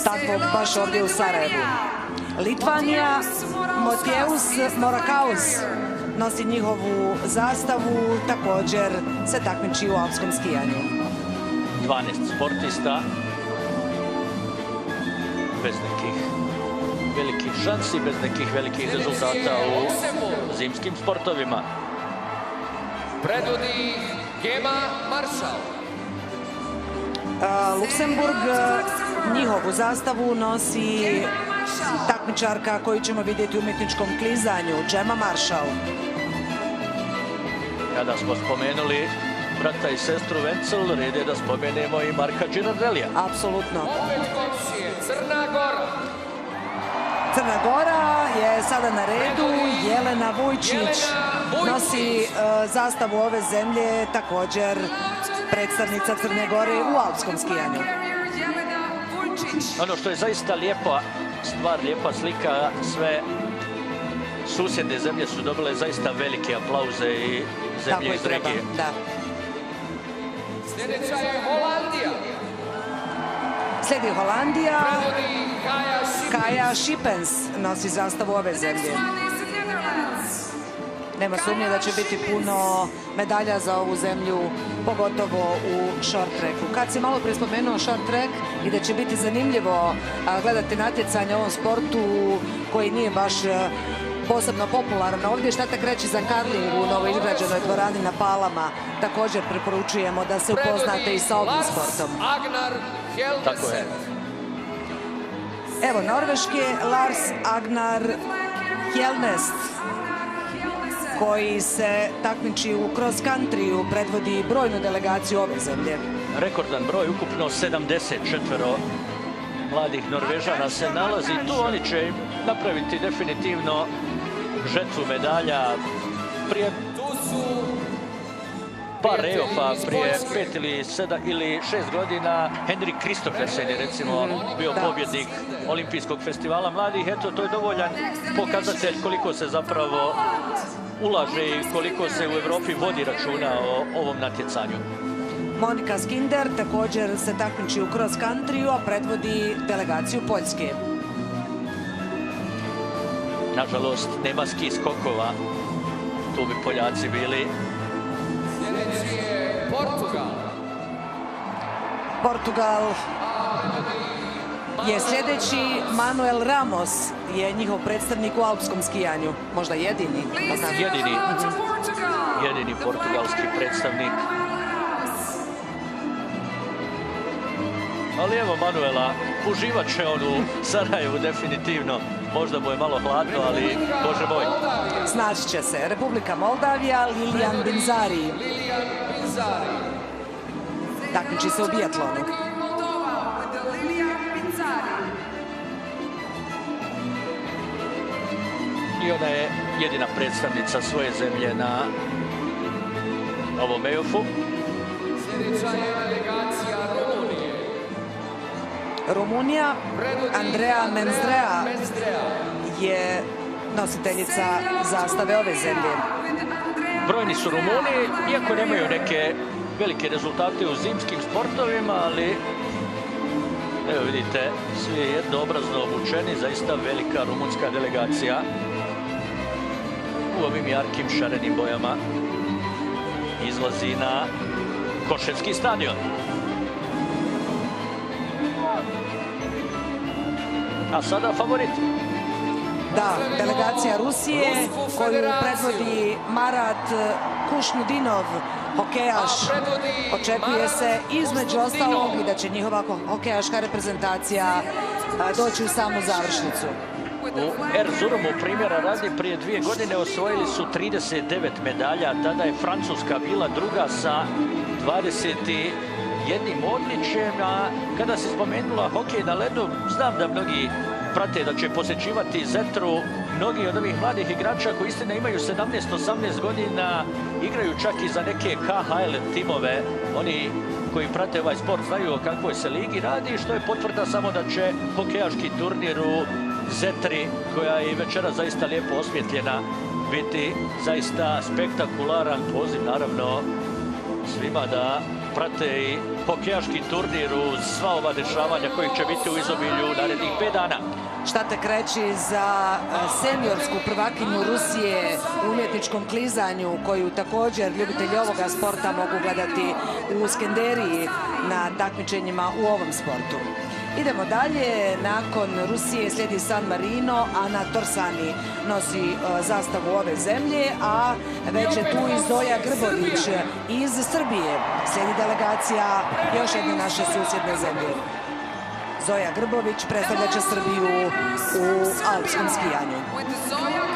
takvog baš ovdje u Sarajevu. Litvanija, Motiejus Morakaus nosi njihovu zastavu, također se takmiči u alpskom skijanju. 12 sportista, bez nekih velikih šansi, bez nekih velikih rezultata u zimskim sportovima. Predvodi Gema Maršal. Luksemburg, njihovu zastavu nosi takmičarka koju ćemo vidjeti u umjetničkom klizanju, Gemma Marshall. Kada smo spomenuli brata i sestru Wenzel, red je da spomenemo i Marka Girardelija. Apsolutno. Opet komšije, Crna Gora. Crna Gora je sada na redu. Jelena Vujčić nosi zastavu ove zemlje, također predstavnica Crne Gore u alpskom skijanju. Ono što je zaista lijepa stvar, lijepa slika, sve susjedne zemlje su dobile zaista velike aplauze i zemlje iz regije. Da. Sljedeća je Holandija. Slijedi Holandija. Predvodi Kaja Schipens nosi zastavu ove zemlje. Nema sumnje da će biti puno medalja za ovu zemlju, pogotovo u short tracku. Kad si malo prije spomenuo short track i da će biti zanimljivo gledati natjecanje u ovom sportu koji nije baš posebno popularan ovdje, šta tek reći za karling u novoizgrađenoj dvorani na Palama. Također preporučujemo da se upoznate i sa ovim sportom. Tako je. Evo Norveške, Lars Agnar Hjelnest, koji se takmiči u cross country-u, predvodi brojnu delegaciju ove zemlje. Rekordan broj, ukupno 74 mladih Norvežana se nalazi tu. Oni će napraviti definitivno žetvu medalja. Prije par EOF-a, prije 5 ili 7 ili 6 godina, Henrik Kristoffersen je recimo bio pobjednik Olimpijskog festivala mladih. Eto, to je dovoljan pokazatelj koliko se zapravo ulaže i koliko se u Europi vodi računa o ovom natjecanju. Monika Skinder također se takmiči u cross country-u, a predvodi delegaciju Poljske. Nažalost, nema ski skokova. Tu bi Poljaci bili. Sljedeći je Portugal. Portugal je sljedeći. Manuel Ramos je njihov predstavnik u alpskom skijanju. Možda jedini. Jedini portugalski predstavnik. Ali evo Manuela, uživat će on u Sarajevu definitivno. Možda mu je malo hladno, ali Bože moj. Snaći će se Republika Moldavija, Lilijan Binzari. Takmiči se u bijatlonu. I ona je jedina predstavnica svoje zemlje na ovom EOF-u. Sljedeća je delegacija Rumunije. Rumunija, Andrea Menzdrea je nositeljica zastave ove zemlje. Brojni su Rumuni, iako nemaju neke velike rezultate u zimskim sportovima, ali evo vidite, svi jednoobrazno obučeni, zaista velika rumunska delegacija u ovim jarkim šarenim bojama izlazi na Koševski stadion. A sada favorit. Da, delegacija Rusije koju predvodi Marat Kušnudinov, hokejaš. Očekuje se između ostalog i da će njihova hokejaška reprezentacija doći u samu završnicu. U Erzurumu primjera radi prije 2 godine osvojili su 39 medalja, tada je Francuska bila druga sa 21 odličjem, a kada se spomenula hokej na ledu, znam da mnogi prate da će posjećivati Zetru, mnogi od ovih mladih igrača koji istina imaju 17-18 godina, igraju čak i za neke KHL timove. Oni koji prate ovaj sport znaju o kakvoj se ligi radi, što je potvrda samo da će hokejaški turnir u Zetri, koja je i večera zaista lijepo osvjetljena, biti zaista spektakularan. Poziv naravno svima da prate i hokejaški turnir uz sva ova dešavanja koji će biti u izobilju narednih 5 dana. Šta tek reći za seniorsku prvakinju Rusije u umjetničkom klizanju, koju također ljubitelji ovoga sporta mogu gledati u Skenderiji na takmičenjima u ovom sportu. Idemo dalje, nakon Rusije slijedi San Marino, Ana Torsani nosi zastavu ove zemlje, a već je tu i Zoja Grbović iz Srbije. Slijedi delegacija još jedne naše susjedne zemlje. Zoja Grbović predstavljat će Srbiju u alpskom skijanju.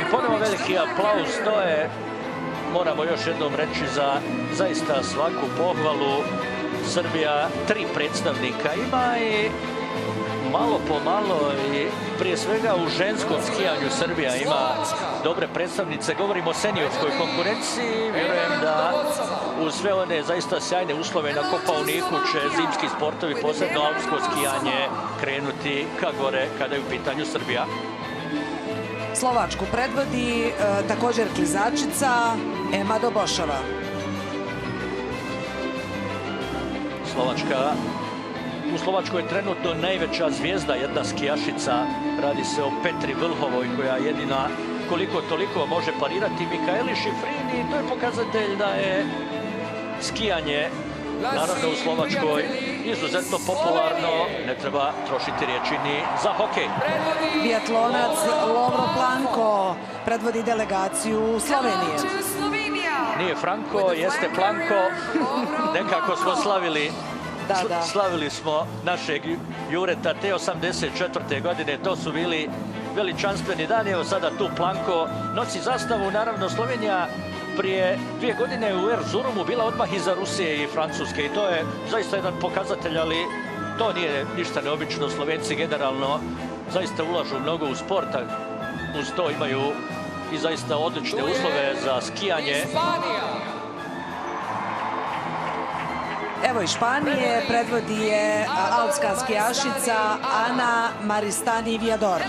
I ponovo veliki aplauz, to je, moramo još jednom reći, za zaista svaku pohvalu. Srbija 3 predstavnika ima i malo po malo i prije svega u ženskom skijanju Srbija ima dobre predstavnice. Govorimo o seniorskoj konkurenciji. Vjerujem da uz sve one zaista sjajne uslove na Kopaoniku će zimski sportovi, posebno alpsko skijanje, krenuti ka gore kada je u pitanju Srbija. Slovačku predvodi također klizačica Ema Dobošova. U Slovačkoj je trenutno najveća zvijezda, jedna skijašica. Radi se o Petri Vlhovoj, koja jedina koliko toliko može parirati Mikaeli Šifrini. I to je pokazatelj da je skijanje, naravno u Slovačkoj, izuzetno popularno. Ne treba trošiti riječi ni za hokej. Biatlonac Lovro Planko predvodi delegaciju Slovenije. Nije Franko, jeste Planko. Nekako smo slavili smo našeg Jureta te 84. godine. To su bili veličanstveni dani. Evo sada tu Planko nosi zastavu. Naravno, Slovenija prije 2 godine u Erzurumu bila odmah iza Rusije i Francuske. I to je zaista jedan pokazatelj, ali to nije ništa neobično. Slovenci generalno zaista ulažu mnogo u sporta. Uz to imaju i zaista odlične uslove za skijanje. Evo i Španije, predvodi je alpska skijašica Ana Maristani Viador.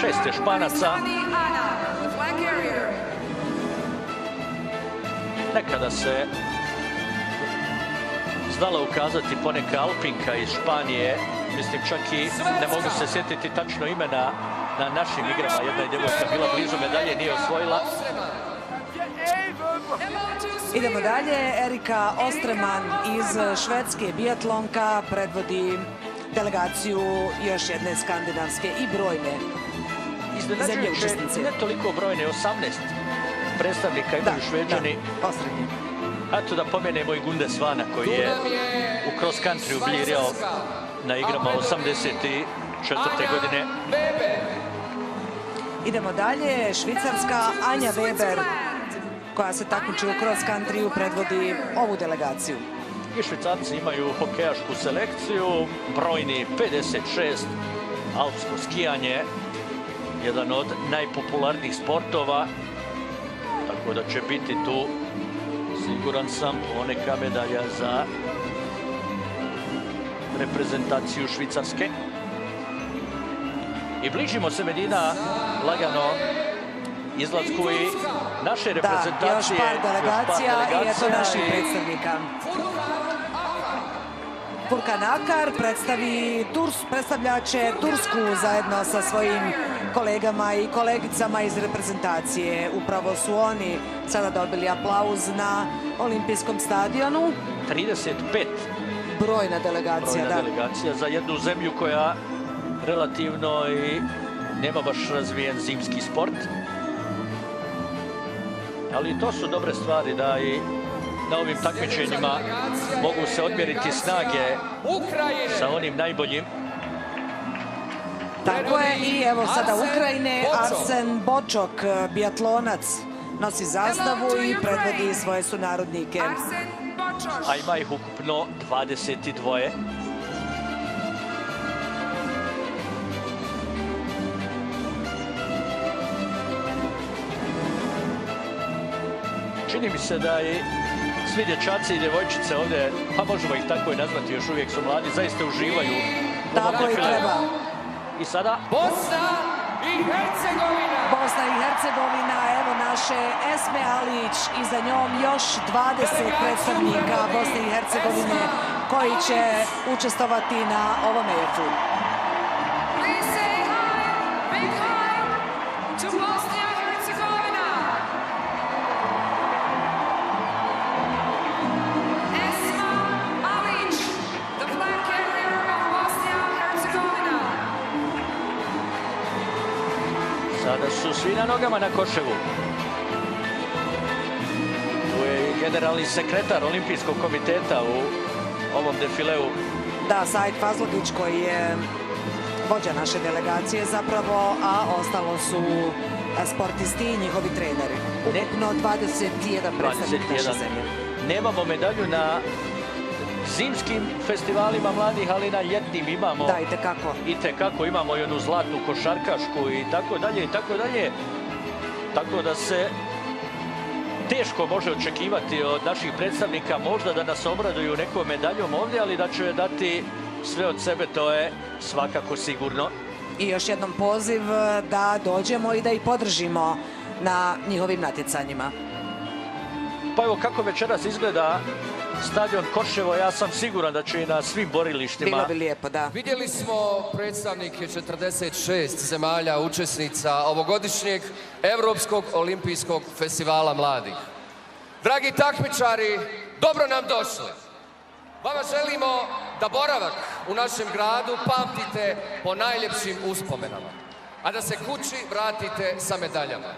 6 je Španaca. Nekada se znala ukazati poneka Alpinka iz Španije. Mislim, čak i ne mogu se sjetiti tačno imena na našim igrama. Jedna je djevojka bila blizu medalje, nije osvojila. Idemo dalje, Erika Ostreman iz Švedske, bijatlonka, predvodi delegaciju još jedne skandinavske i brojne zemlje učesnice. Ne toliko brojne, 18 predstavnika imaju Šveđani. Da, osrednje. Eto da pomenemo i Gunde Svana koji je u cross country blirio na igrama 84. godine. Idemo dalje, Švicarska Anja Weber, koja se takmiči u cross country, predvodi ovu delegaciju. I Švicarci imaju hokejašku selekciju, brojni 56, alpsko skijanje, jedan od najpopularnijih sportova, tako da će biti tu, siguran sam, poneka medalja za reprezentaciju Švicarske. I bližimo se, Medina, lagano izlasku i naše reprezentacije. Da, još par delegacija i eto naših predstavnika. Furkan Akar predstavljaće Tursku zajedno sa svojim kolegama i kolegicama iz reprezentacije. Upravo su oni sada dobili aplauz na olimpijskom stadionu. 35. Brojna delegacija, da. Delegacija za jednu zemlju koja relativno i nema baš razvijen zimski sport. Ali to su dobre stvari da i na ovim takmičenjima mogu se odmjeriti snage sa onim najboljim. Tako je, i evo sada Ukrajine, Arsen Bočok, biatlonac, nosi zastavu i predvodi svoje sunarodnike. A ima ih ukupno 22. Čini mi se da i svi dječaci i djevojčice ovdje, pa možemo ih tako i nazvati, još uvijek su mladi, zaista uživaju. Tako i treba. I sada Bosna i Hercegovina. Bosna i Hercegovina, evo naše Esme Alić i za njom još 20 predstavnika Bosne i Hercegovine koji će učestvovati na ovom meču. Please say hi, big hi to Bosnia and Herzegovina. Esma Alić, the flag carrier of Bosnia and Herzegovina. Sada su svi na nogama na Koševu. Tu je i generalni sekretar Olimpijskog komiteta u ovom defileu. Da, Said Fazlodić koji je vođa naše delegacije zapravo, a ostalo su sportisti i njihovi treneri. Ukupno 21 predstavnik naše zemlje. Nemamo medalju na zimskim festivalima mladih, ali na ljetnim imamo. Da, itekako. Itekako imamo i onu zlatnu košarkašku i tako dalje i tako dalje. Tako da se teško može očekivati od naših predstavnika možda da nas obraduju nekom medaljom ovdje, ali da će dati sve od sebe, to je svakako sigurno. I još jednom poziv da dođemo i da ih podržimo na njihovim natjecanjima. Pa evo kako večeras izgleda stadion Koševo, ja sam siguran da će i na svim borilištima. Bilo bi lijepo, da. Vidjeli smo predstavnike 46 zemalja učesnica ovogodišnjeg Europskog olimpijskog festivala mladih. Dragi takmičari, dobro nam došli. Vama želimo da boravak u našem gradu pamtite po najljepšim uspomenama, a da se kući vratite sa medaljama.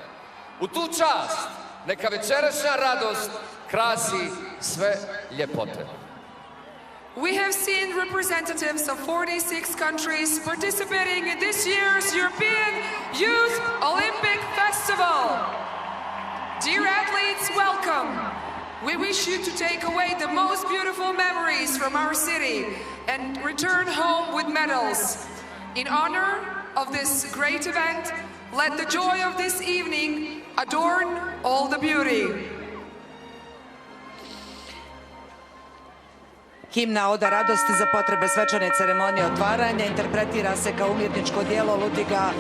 U tu čast neka večerašnja radost krasi sve ljepote. We have seen representatives of 46 countries participating in this year's European Youth Olympic Festival. Dear athletes, welcome. We wish you to take away the most beautiful memories from our city and return home with medals. In honor of this great event, let the joy of this evening adorn all the beauty. Himna Oda radosti za potrebe svečane ceremonije otvaranja interpretira se kao umjetničko djelo Ludviga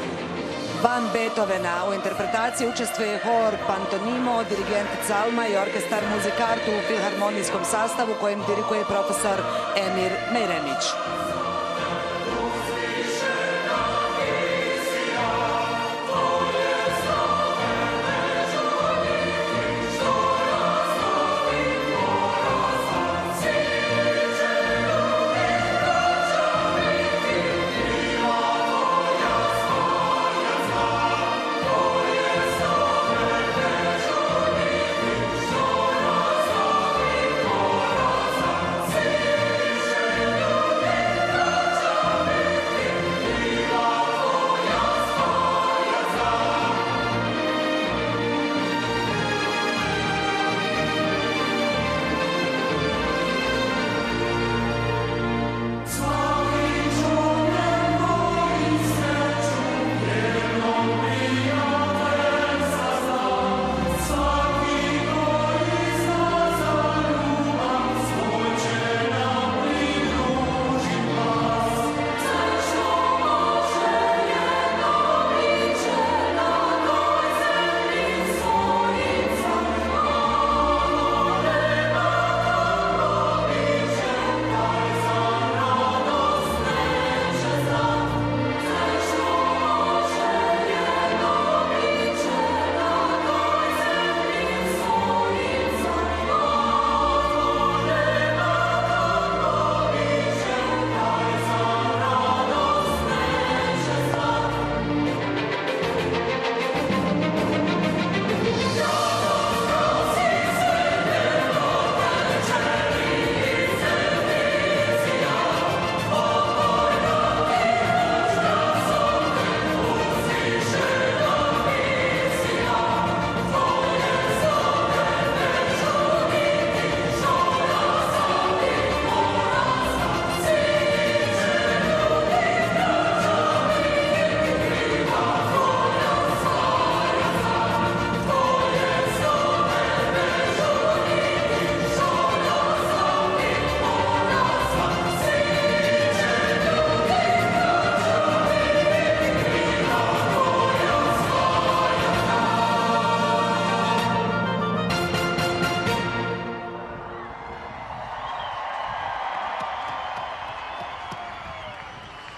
van Beethovena. U interpretaciji učestvuje hor Pantonimo, dirigent Calma i orkestar Muzikartu u filharmonijskom sastavu kojem diriguje profesor Emir Mejremić.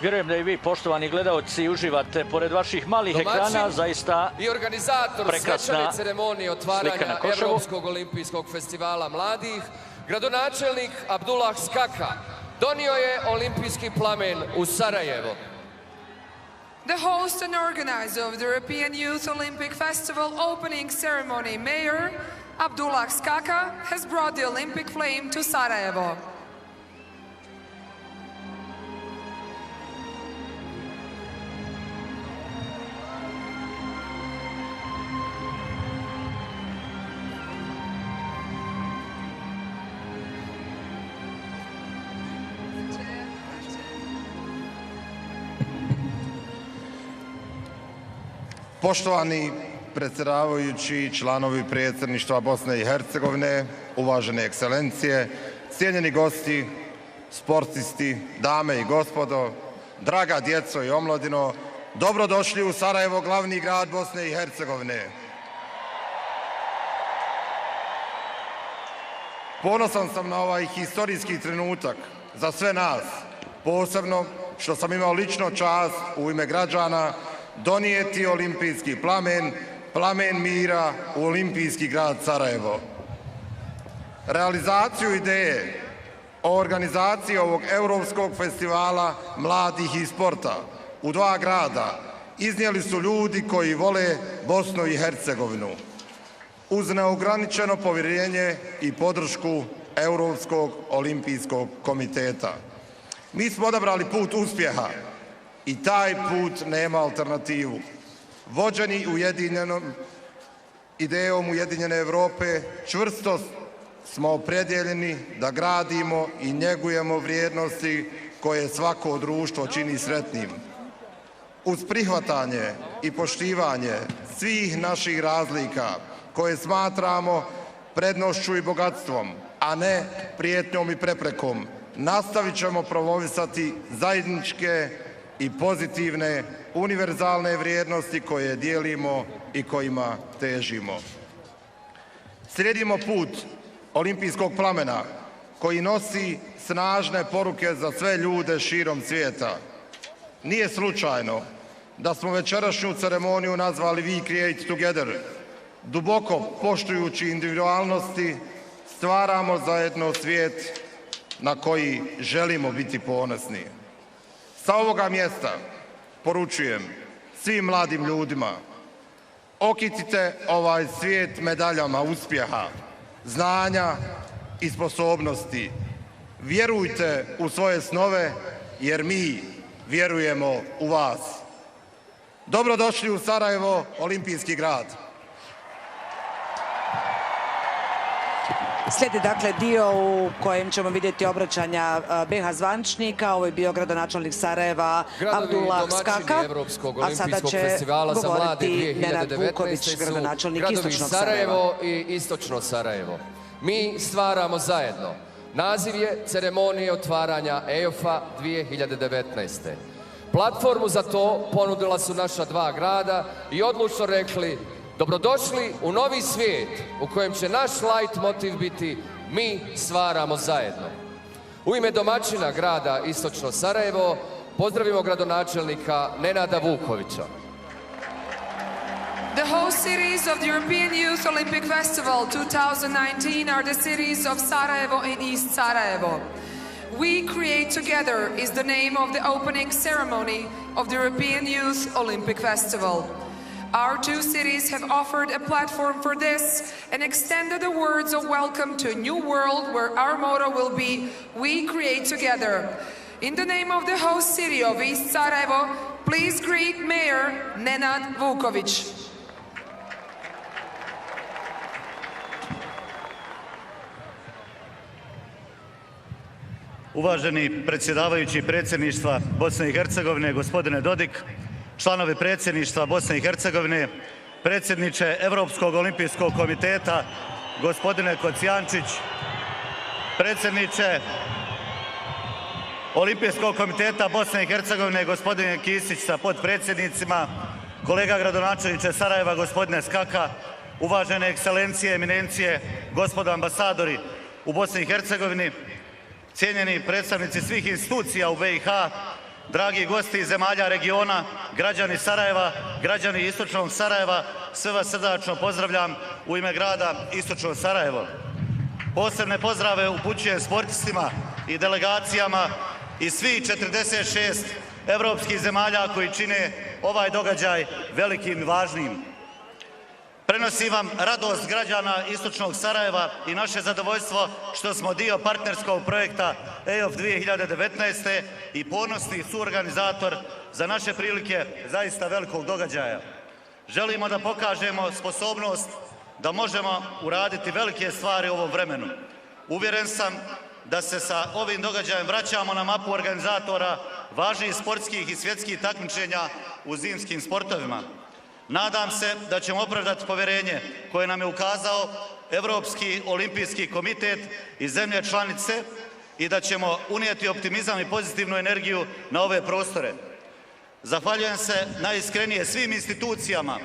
Vjerujem da i vi, poštovani gledaoci, uživate pored vaših malih ekrana, zaista i organizator svečane ceremonije otvaranja Evropskog olimpijskog festivala mladih, gradonačelnik Abdullah Skaka, donio je olimpijski plamen u Sarajevo. The host and organizer of the European Youth Olympic Festival opening ceremony, Mayor Abdullah Skaka, has brought the Olympic flame to Sarajevo. Poštovani predsjedavajući, članovi predsjedništva Bosne i Hercegovine, uvažene ekscelencije, cijenjeni gosti, sportisti, dame i gospodo, draga djeco i omladino, dobrodošli u Sarajevo, glavni grad Bosne i Hercegovine. Ponosan sam na ovaj historijski trenutak za sve nas, posebno što sam imao lično čast u ime građana donijeti olimpijski plamen, plamen mira u olimpijski grad Sarajevo. Realizaciju ideje o organizaciji ovog Europskog festivala mladih i sporta u dva grada iznijeli su ljudi koji vole Bosnu i Hercegovinu uz neograničeno povjerenje i podršku Europskog olimpijskog komiteta. Mi smo odabrali put uspjeha i taj put nema alternativu. Vođeni idejom Ujedinjene Europe, čvrsto smo opredjeljeni da gradimo i njegujemo vrijednosti koje svako društvo čini sretnim. Uz prihvatanje i poštivanje svih naših razlika koje smatramo prednošću i bogatstvom, a ne prijetnjom i preprekom, nastavit ćemo promovisati zajedničke i pozitivne, univerzalne vrijednosti koje dijelimo i kojima težimo. Slijedimo put olimpijskog plamena koji nosi snažne poruke za sve ljude širom svijeta. Nije slučajno da smo večerašnju ceremoniju nazvali We Create Together. Duboko poštujući individualnosti, stvaramo zajedno svijet na koji želimo biti ponosni. Sa ovoga mjesta poručujem svim mladim ljudima: okitite ovaj svijet medaljama uspjeha, znanja i sposobnosti. Vjerujte u svoje snove jer mi vjerujemo u vas. Dobrodošli u Sarajevo, olimpijski grad. Slijedi dakle dio u kojem ćemo vidjeti obraćanja BiH zvaničnika. Ovo je bio gradonačelnik Sarajeva Abdullah Skaka, a sada će govoriti Nenad Vuković, gradonačelnik Istočnog Sarajeva. Sarajevo i Istočno Sarajevo. Mi stvaramo zajedno. Naziv je ceremonije otvaranja EOF-a 2019. Platformu za to ponudila su naša dva grada i odlučno rekli: dobrodošli u novi svijet u kojem će naš light motiv biti mi stvaramo zajedno. U ime domaćina grada Istočno Sarajevo pozdravimo gradonačelnika Nenada Vukovića. The host cities of the European Youth Olympic Festival 2019 are the cities of Sarajevo and East Sarajevo. We Create Together is the name of the opening ceremony of the European Youth Olympic Festival. Our two cities have offered a platform for this and extended the words of welcome to a new world where our motto will be We Create Together. In the name of the host city of East Sarajevo, please greet Mayor Nenad Vuković. Uvaženi predsjedavajući predsjedništva Bosne i Hercegovine, gospodine Dodik, članovi predsjedništva Bosne i Hercegovine, predsjedniče Europskog olimpijskog komiteta, gospodine Kocijančić, predsjedniče Olimpijskog komiteta Bosne i Hercegovine, gospodine Kisić sa potpredsjednicima, kolega gradonačelniče Sarajeva, gospodine Skaka, uvažene ekscelencije, eminencije, gospodo ambasadori u Bosni i Hercegovini, cijenjeni predstavnici svih institucija u BiH, dragi gosti iz zemalja regiona, građani Sarajeva, građani istočnog Sarajeva, sve vas srdačno pozdravljam u ime grada Istočno Sarajevo. Posebne pozdrave upućujem sportistima i delegacijama iz svih 46 evropskih zemalja koji čine ovaj događaj velikim i važnim. Prenosim vam radost građana Istočnog Sarajeva i naše zadovoljstvo što smo dio partnerskog projekta EOF 2019. i ponosni suorganizator za naše prilike zaista velikog događaja. Želimo da pokažemo sposobnost da možemo uraditi velike stvari u ovom vremenu. Uvjeren sam da se sa ovim događajem vraćamo na mapu organizatora važnih sportskih i svjetskih takmičenja u zimskim sportovima. Nadam se da ćemo opravdati povjerenje koje nam je ukazao Europski olimpijski komitet i zemlje članice i da ćemo unijeti optimizam i pozitivnu energiju na ove prostore. Zahvaljujem se najiskrenije svim institucijama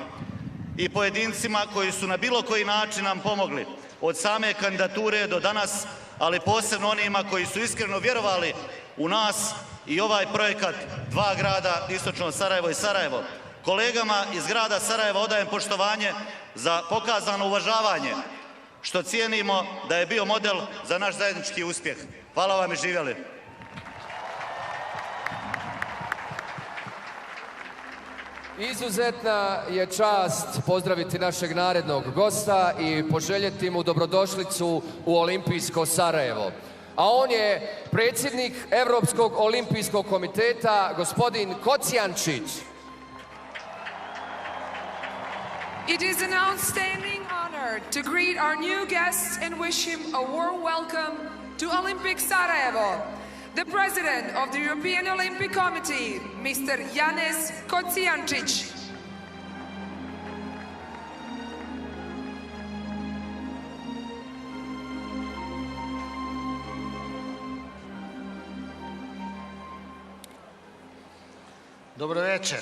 i pojedincima koji su na bilo koji način nam pomogli od same kandidature do danas, ali posebno onima koji su iskreno vjerovali u nas i ovaj projekat dva grada, Istočno Sarajevo i Sarajevo. Kolegama iz grada Sarajeva odajem poštovanje za pokazano uvažavanje, što cijenimo da je bio model za naš zajednički uspjeh. Hvala vam i živjeli. Izuzetna je čast pozdraviti našeg narednog gosta i poželjeti mu dobrodošlicu u Olimpijsko Sarajevo. A on je predsjednik Europskog olimpijskog komiteta, gospodin Kocijančić. It is an outstanding honor to greet our new guest and wish him a warm welcome to Olympic Sarajevo. The President of the European Olympic Committee, Mr. Janez Kocijančić. Dobro večer.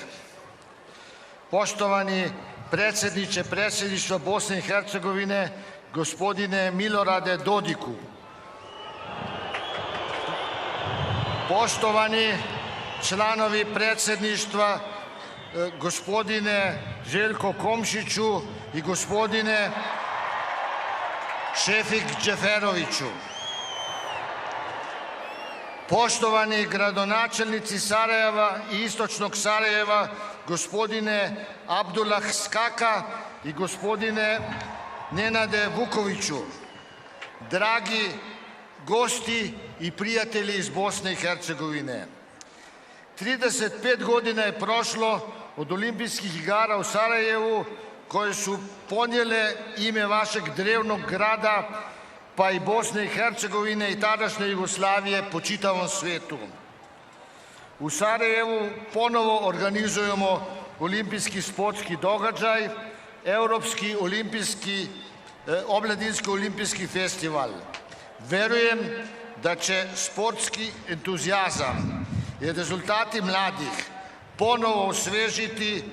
Poštovani predsjedniče predsjedništva Bosne i Hercegovine, gospodine Milorade Dodiku. Poštovani članovi predsjedništva, gospodine Željko Komšiću i gospodine Šefik Džeferoviću. Poštovani gradonačelnici Sarajeva i Istočnog Sarajeva, gospodine Abdullah Skaka i gospodine Nenade Vukoviću. Dragi gosti i prijatelji iz Bosne i Hercegovine. 35 godina je prošlo od olimpijskih igara u Sarajevu koje su ponijele ime vašeg drevnog grada pa i Bosne i Hercegovine i tadašnje Jugoslavije po čitavom svijetu. U Sarajevu ponovo organizujemo olimpijski sportski događaj, Europski olimpijski, omladinski olimpijski festival. Verujem da će sportski entuzijazam i rezultati mladih ponovo osvežiti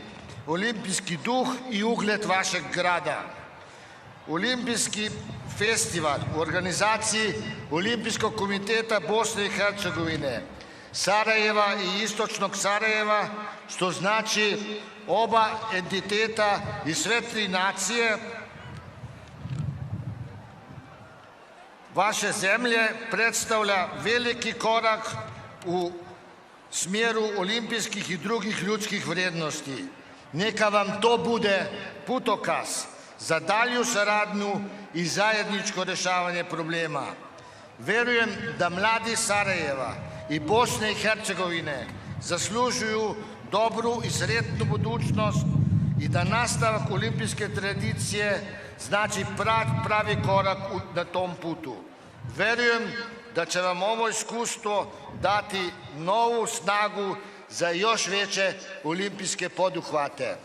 olimpijski duh i ugled vašeg grada. Olimpijski festival u organizaciji Olimpijskog komiteta Bosne i Hercegovine, Sarajeva i Istočnog Sarajeva, što znači oba entiteta i sve tri nacije vaše zemlje, predstavlja veliki korak u smjeru olimpijskih i drugih ljudskih vrijednosti. Neka vam to bude putokaz za dalju saradnju i zajedničko rješavanje problema. Verujem da mladi Sarajeva i Bosne i Hercegovine zaslužuju dobru i sretnu budućnost i da nastavak olimpijske tradicije znači pravi korak na tom putu. Verujem da će vam ovo iskustvo dati novu snagu za još veće olimpijske poduhvate.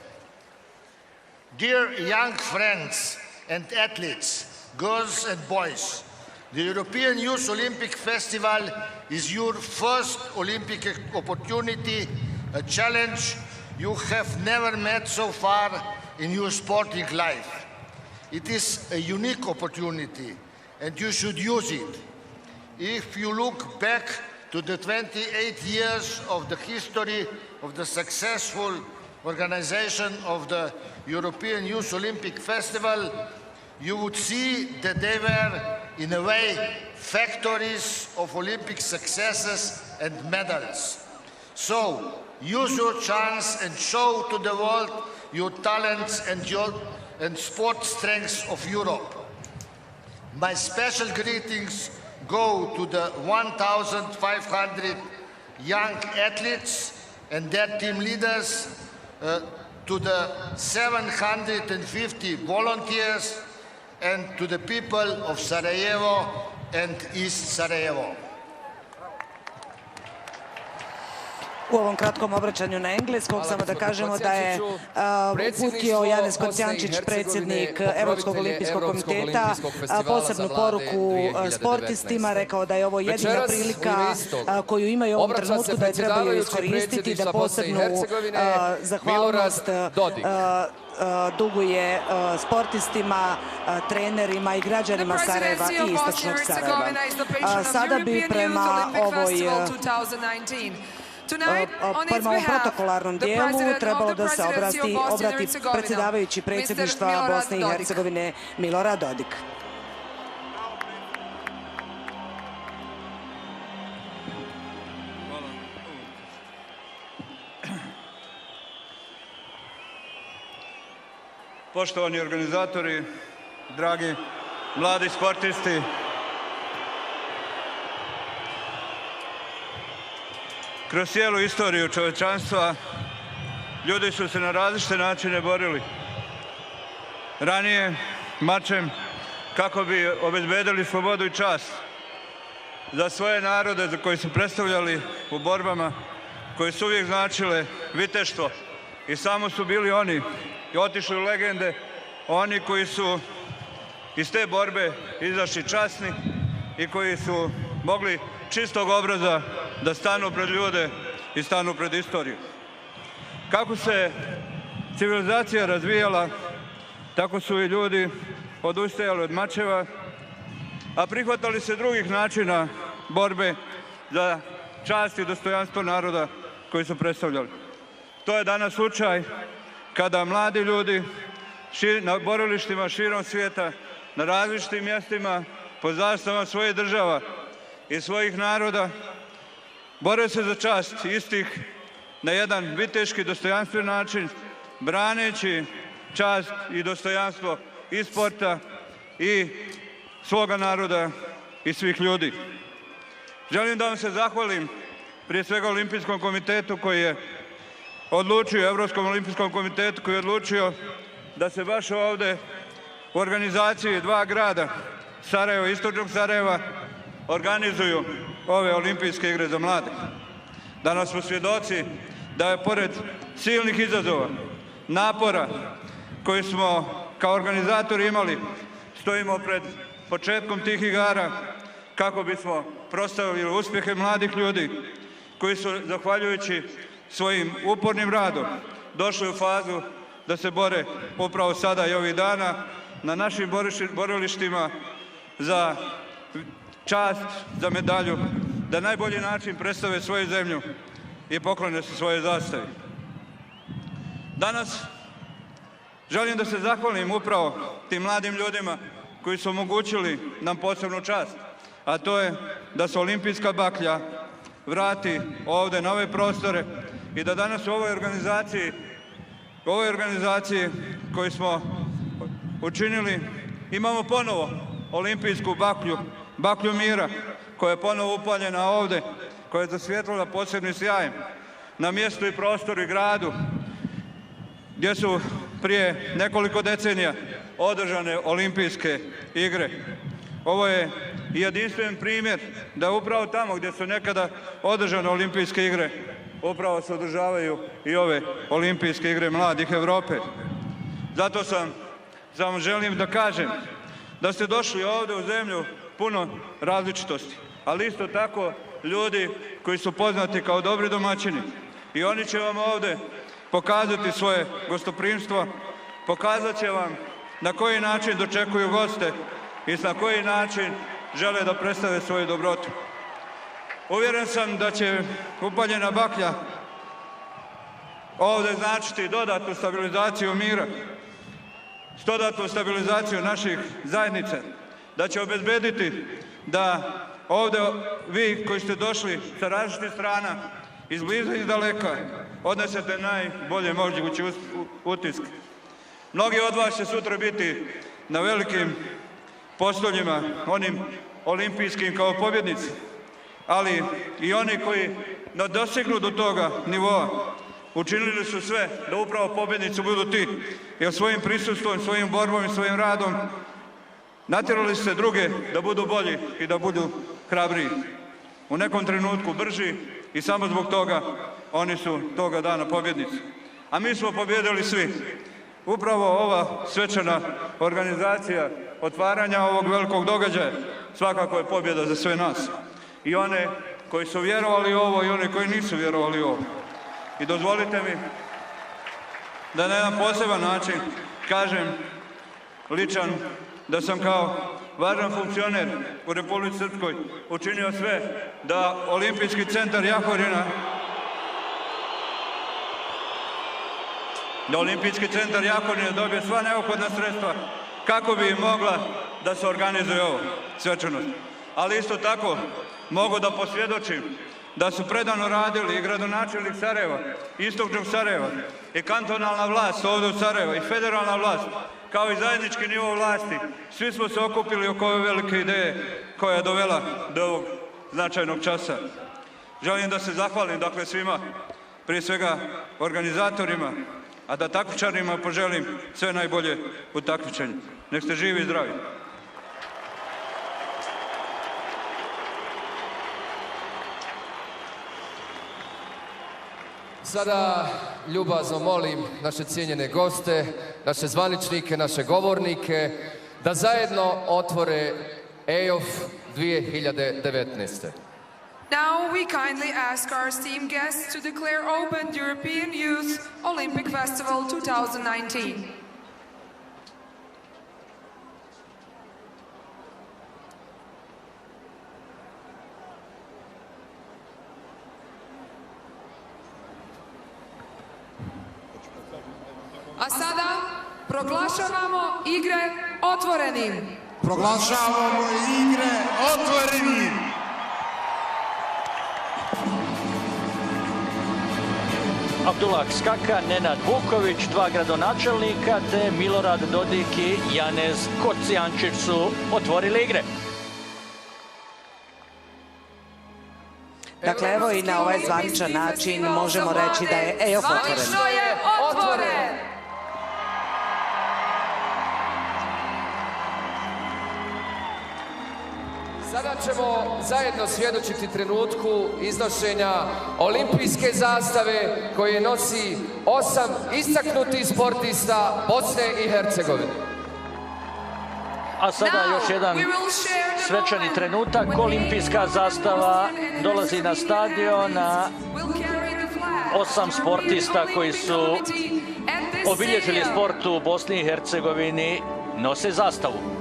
Dear young friends and athletes, girls and boys, the European Youth Olympic Festival is your first Olympic opportunity, a challenge you have never met so far in your sporting life. It is a unique opportunity and you should use it. If you look back to the 28 years of the history of the successful organization of the European Youth Olympic Festival, you would see that they were, in a way, factories of Olympic successes and medals. So, use your chance and show to the world your talents and sport strengths of Europe. My special greetings go to the 1,500 young athletes and their team leaders, to the 750 volunteers, and to the people of Sarajevo and East Sarajevo. U ovom kratkom obraćanju na engleskog samo da kažemo da je uputio Janez Kocijančić, predsjednik Evropskog olimpijskog komiteta, posebnu poruku sportistima, rekao da je ovo jedina prilika koju imaju u ovom trenutku, da je trebaju iskoristiti, da posebnu zahvalnost duguje sportistima, trenerima i građanima Sarajeva i istočnog Sarajeva. Sada bi prema prema ovom protokolarnom dijelu trebalo da se obrati predsjedavajući predsjedništva Bosne i Hercegovine Milorad Dodik. Poštovani organizatori, dragi mladi sportisti, kroz cijelu istoriju čovječanstva ljudi su se na različite načine borili. Ranije mačem kako bi obezbedili slobodu i čast za svoje narode za koje su predstavljali u borbama, koje su uvijek značile viteštvo i samo su bili oni i otišli u legende, oni koji su iz te borbe izašli časni i koji su mogli čistog obraza da stanu pred ljude i stanu pred istoriju. Kako se civilizacija razvijala, tako su i ljudi odustajali od mačeva, a prihvatali se drugih načina borbe za čast i dostojanstvo naroda koji su predstavljali. To je danas slučaj kada mladi ljudi na borilištima širom svijeta, na različitim mjestima, pod zastavama svojih država i svojih naroda, bore se za čast istih na jedan viteški, dostojanstven način, braneći čast i dostojanstvo i sporta i svoga naroda i svih ljudi. Želim da vam se zahvalim prije svega Olimpijskom komitetu koji je odlučio, Evropskom olimpijskom komitetu koji je odlučio da se baš ovdje u organizaciji dva grada, Sarajevo i istočnog Sarajeva, organizuju ove olimpijske igre za mlade. Danas smo svjedoci da je pored silnih izazova, napora koje smo kao organizatori imali, stojimo pred početkom tih igara kako bismo proslavili uspjehe mladih ljudi koji su, zahvaljujući svojim upornim radom, došli u fazu da se bore upravo sada i ovih dana na našim borilištima za čast, za medalju, da na najbolji način predstave svoju zemlju i poklone se svoje zastavi. Danas želim da se zahvalim upravo tim mladim ljudima koji su omogućili nam posebnu čast, a to je da se olimpijska baklja vrati ovdje na ove prostore i da danas u ovoj organizaciji koju smo učinili imamo ponovo olimpijsku baklju mira koja je ponovo upaljena ovdje, koja je zasvijetlila posebnim sjajem na mjestu i prostoru i gradu gdje su prije nekoliko decenija održane olimpijske igre. Ovo je jedinstven primjer da upravo tamo gdje su nekada održane olimpijske igre upravo se održavaju i ove olimpijske igre mladih Europe. Zato samo želim da kažem da ste došli ovdje u zemlju puno različitosti, ali isto tako ljudi koji su poznati kao dobri domaćini i oni će vam ovdje pokazati svoje gostoprimstvo, pokazat će vam na koji način dočekuju goste i na koji način žele da predstave svoju dobrotu. Uvjeren sam da će upaljena baklja ovdje značiti dodatnu stabilizaciju mira, dodatnu stabilizaciju naših zajednica, da će obezbediti da ovdje vi koji ste došli sa različitih strana, iz bliza i iz daleka, odnesete najbolje mogući utisk. Mnogi od vas će sutra biti na velikim postoljima, onim olimpijskim kao pobjednici, ali i oni koji ne dosegnu do toga nivoa, učinili su sve da upravo pobjednici budu ti, jer svojim prisustvom, svojim borbom i svojim radom natjerali ste druge da budu bolji i da budu hrabriji. U nekom trenutku brži i samo zbog toga oni su toga dana pobjednici. A mi smo pobjedili svi. Upravo ova svečana organizacija otvaranja ovog velikog događaja svakako je pobjeda za sve nas. I one koji su vjerovali u ovo i one koji nisu vjerovali u ovo. I dozvolite mi da na jedan poseban način kažem ličan da sam kao važan funkcioner u Republici Srpskoj učinio sve da Olimpijski centar Jahorina dobije sva neophodna sredstva kako bi mogla da se organizuje ovo svečanost. Ali isto tako mogu da posvjedočim da su predano radili i gradonačelnik Sarajeva, istočnog Sarajeva, i kantonalna vlast ovdje u Sarajevu, i federalna vlast, kao i zajednički nivo vlasti. Svi smo se okupili oko ove velike ideje koja je dovela do ovog značajnog časa. Želim da se zahvalim dakle svima, prije svega organizatorima, a da takmičarima poželim sve najbolje u takmičenju. Nek ste živi i zdravi. Sada ljubazno molim naše cijenjene goste, naše zvaničnike, naše govornike da zajedno otvore EOF 2019. Now we kindly ask our esteemed guests to declare open the European Youth Olympic Festival 2019. A sada proglašavamo igre otvorenim. Proglašavamo igre otvorenim. Abdullah Skaka, Nenad Vuković, dva gradonačelnika, te Milorad Dodik i Janez Kocijančić su otvorili igre. Dakle, evo i na ovaj zvaničan način možemo reći da je EOF otvoren. Zvanično je otvoren! Sada ćemo zajedno svjedočiti trenutku iznošenja olimpijske zastave koje nosi 8 istaknutih sportista Bosne i Hercegovine. A sada još jedan svečani trenutak. Olimpijska zastava dolazi na stadion, a 8 sportista koji su obilježili sport u Bosni i Hercegovini nose zastavu.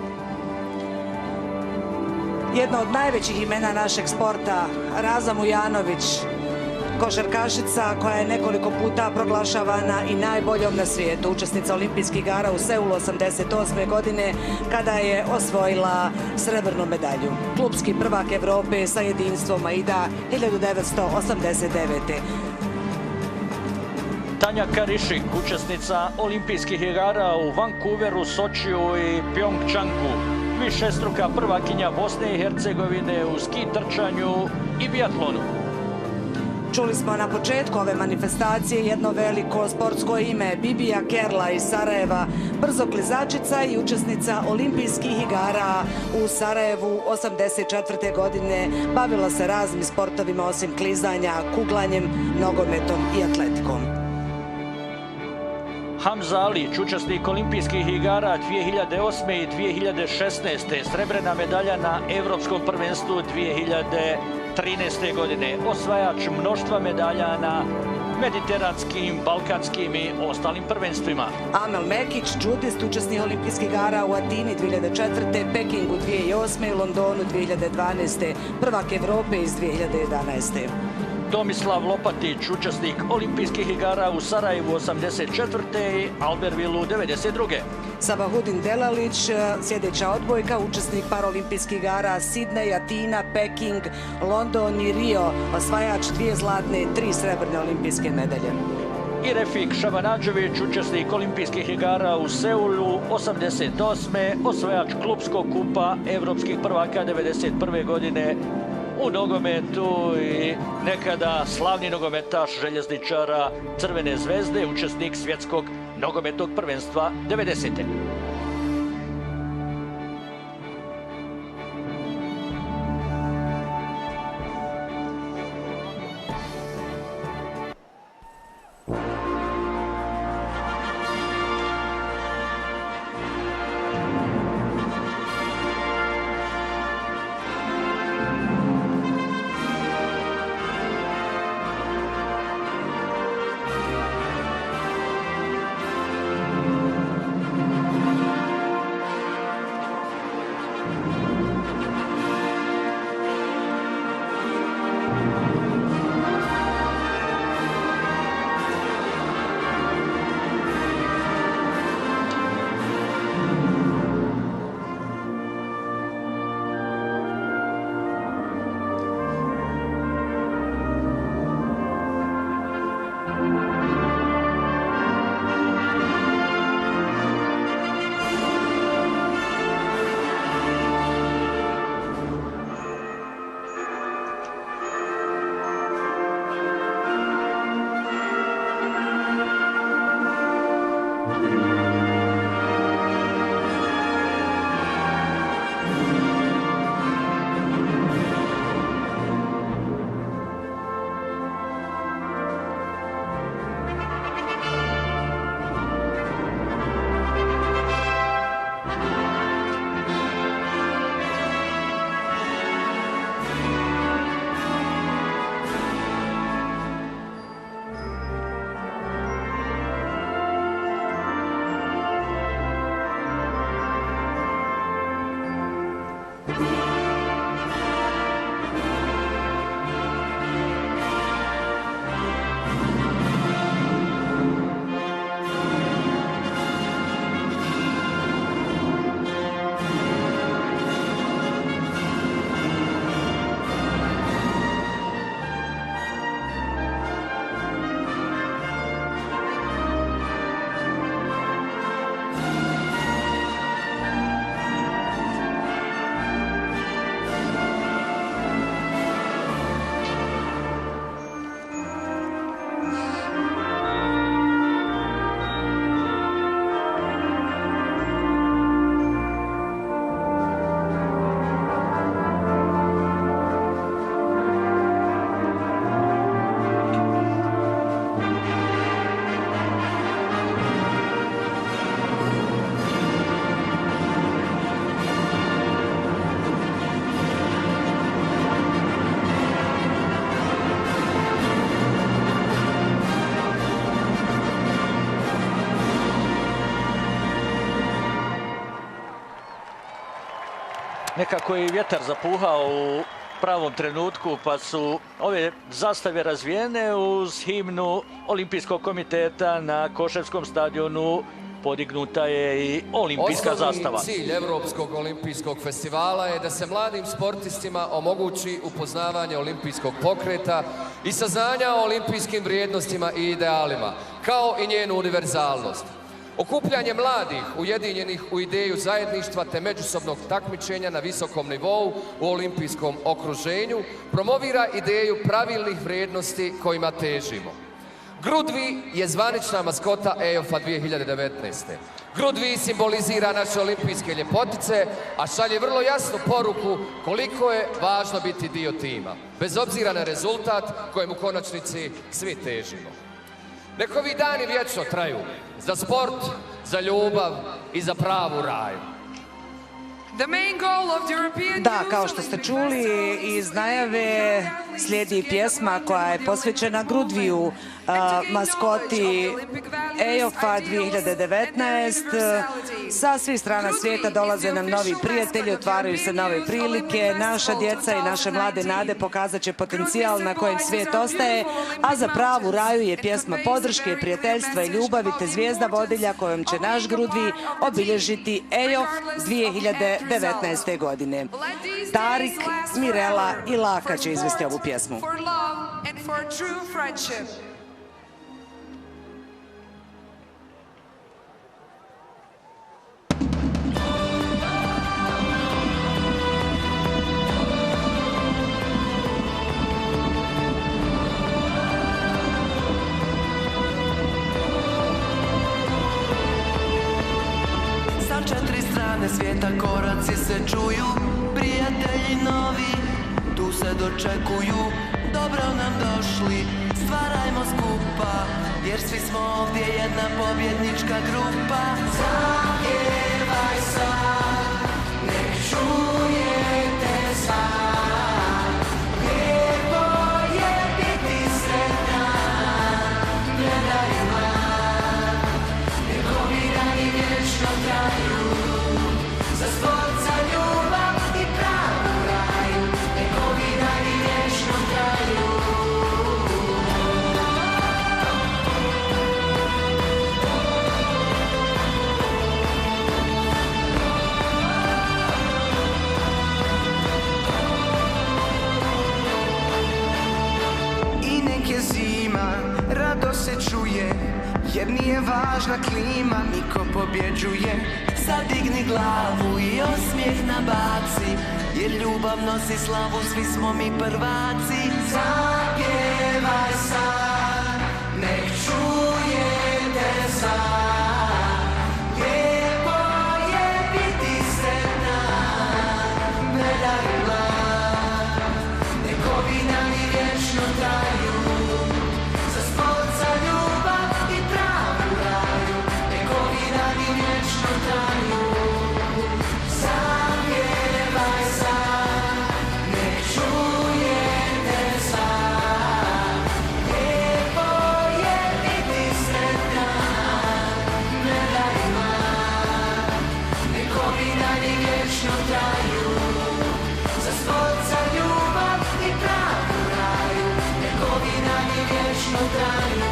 Jedno od najvećih imena našeg sporta, Raza Mujanović, košarkašica koja je nekoliko puta proglašavana i najboljom na svijetu, učesnica Olimpijskih igara u Seulu 1988. godine kada je osvojila srebrnu medalju. Klupski prvak Evrope sa jedinstvom AIDA 1989. Tanja Karišik, učesnica Olimpijskih igara u Vancouveru, Sočiju i Pjongčangu. Višestruka prvakinja Bosne i Hercegovine u ski trčanju i biatlonu. Čuli smo na početku ove manifestacije jedno veliko sportsko ime, Bibija Kerla iz Sarajeva, brzoklizačica i učesnica Olimpijskih igara u Sarajevu 1984. godine. Bavila se raznim sportovima osim klizanja, kuglanjem, nogometom i atletikom. Hamza Alić, učesnik Olimpijskih igara 2008. i 2016. Srebrna medalja na Evropskom prvenstvu 2013. godine. Osvajač mnoštva medalja na mediteranskim, balkanskim i ostalim prvenstvima. Amel Mekić, džudist, učesnik olimpijskih igara u Atini 2004. Pekingu 2008. i Londonu 2012. Prvak Evrope iz 2011. Tomislav Lopatić, učesnik olimpijskih igara u Sarajevu 84. i Albervillu 92. Sabahudin Delalić, sjedeća odbojka, učesnik paraolimpijskih igara Sidnej, Atina, Peking, London i Rio, osvajač 2 zlatne i 3 srebrne olimpijske medalje. I Refik Šabanadžević, učesnik olimpijskih igara u Seulu 88. osvajač klubskog kupa evropskih prvaka 91. godine u nogometu i nekada slavni nogometaš željezničara Crvene zvezde, učesnik svjetskog nogometnog prvenstva 90. Nekako je vjetar zapuhao u pravom trenutku, pa su ove zastave razvijene uz himnu Olimpijskog komiteta na Koševskom stadionu. Podignuta je i olimpijska zastava. Osnovni cilj Evropskog olimpijskog festivala je da se mladim sportistima omogući upoznavanje olimpijskog pokreta i saznanja o olimpijskim vrijednostima i idealima, kao i njenu univerzalnost. Okupljanje mladih ujedinjenih u ideju zajedništva te međusobnog takmičenja na visokom nivou u olimpijskom okruženju promovira ideju pravilnih vrijednosti kojima težimo. Grudvi je zvanična maskota EOF-a 2019. Grudvi simbolizira naše olimpijske ljepotice, a šalje vrlo jasnu poruku koliko je važno biti dio tima, bez obzira na rezultat kojem u konačnici svi težimo. Nek ovi dani vječno traju, za sport, za ljubav i za pravu raju. Da, kao što ste čuli iz najave, Slijedi pjesma koja je posvećena Grudviju, maskoti EOF-a 2019. Sa svih strana svijeta dolaze nam novi prijatelji, otvaraju se nove prilike. Naša djeca i naše mlade nade pokazat će potencijal na kojem svijet ostaje, a za pravu raju je pjesma podrške, prijateljstva i ljubavi te zvijezda vodilja kojom će naš Grudvi obilježiti EOF 2019. godine. Tarik, Mirela i Laka će izvesti ovu pjesmu. Sa četiri strane svijeta koraci se čuju, prijatelji novi tu se dočekuju. Dobro nam došli, stvarajmo skupa, jer svi smo ovdje jedna pobjednička grupa. Zapjevaj sad, nek čujete sad, lijepo je biti sretan, gledaj mlad, nek ovi dani vječno traju, za sport, za ljubav i pravu raju, nek ovi dani vječno traju. I nek je zima, rado se čuje, jer nije važna klima, niko pobjeđuje. Sad digni glavu i osmijeh nabaci, jer ljubav nosi slavu, svi smo mi prvaci. Zapjevaj sad, nek čujete sad, lijepo je biti sretan, gledaj mlad, nek ovi dani vječno traju, za sport, za ljubav i pravu raju, nek ovi dani vječno traju. Zapjevaj sad, nek čujete sad, lijepo je biti sretan, gledaj mlad, nek ovi dani vječno traju, za sport, za ljubav i pravu raju, nek ovi dani vječno traju,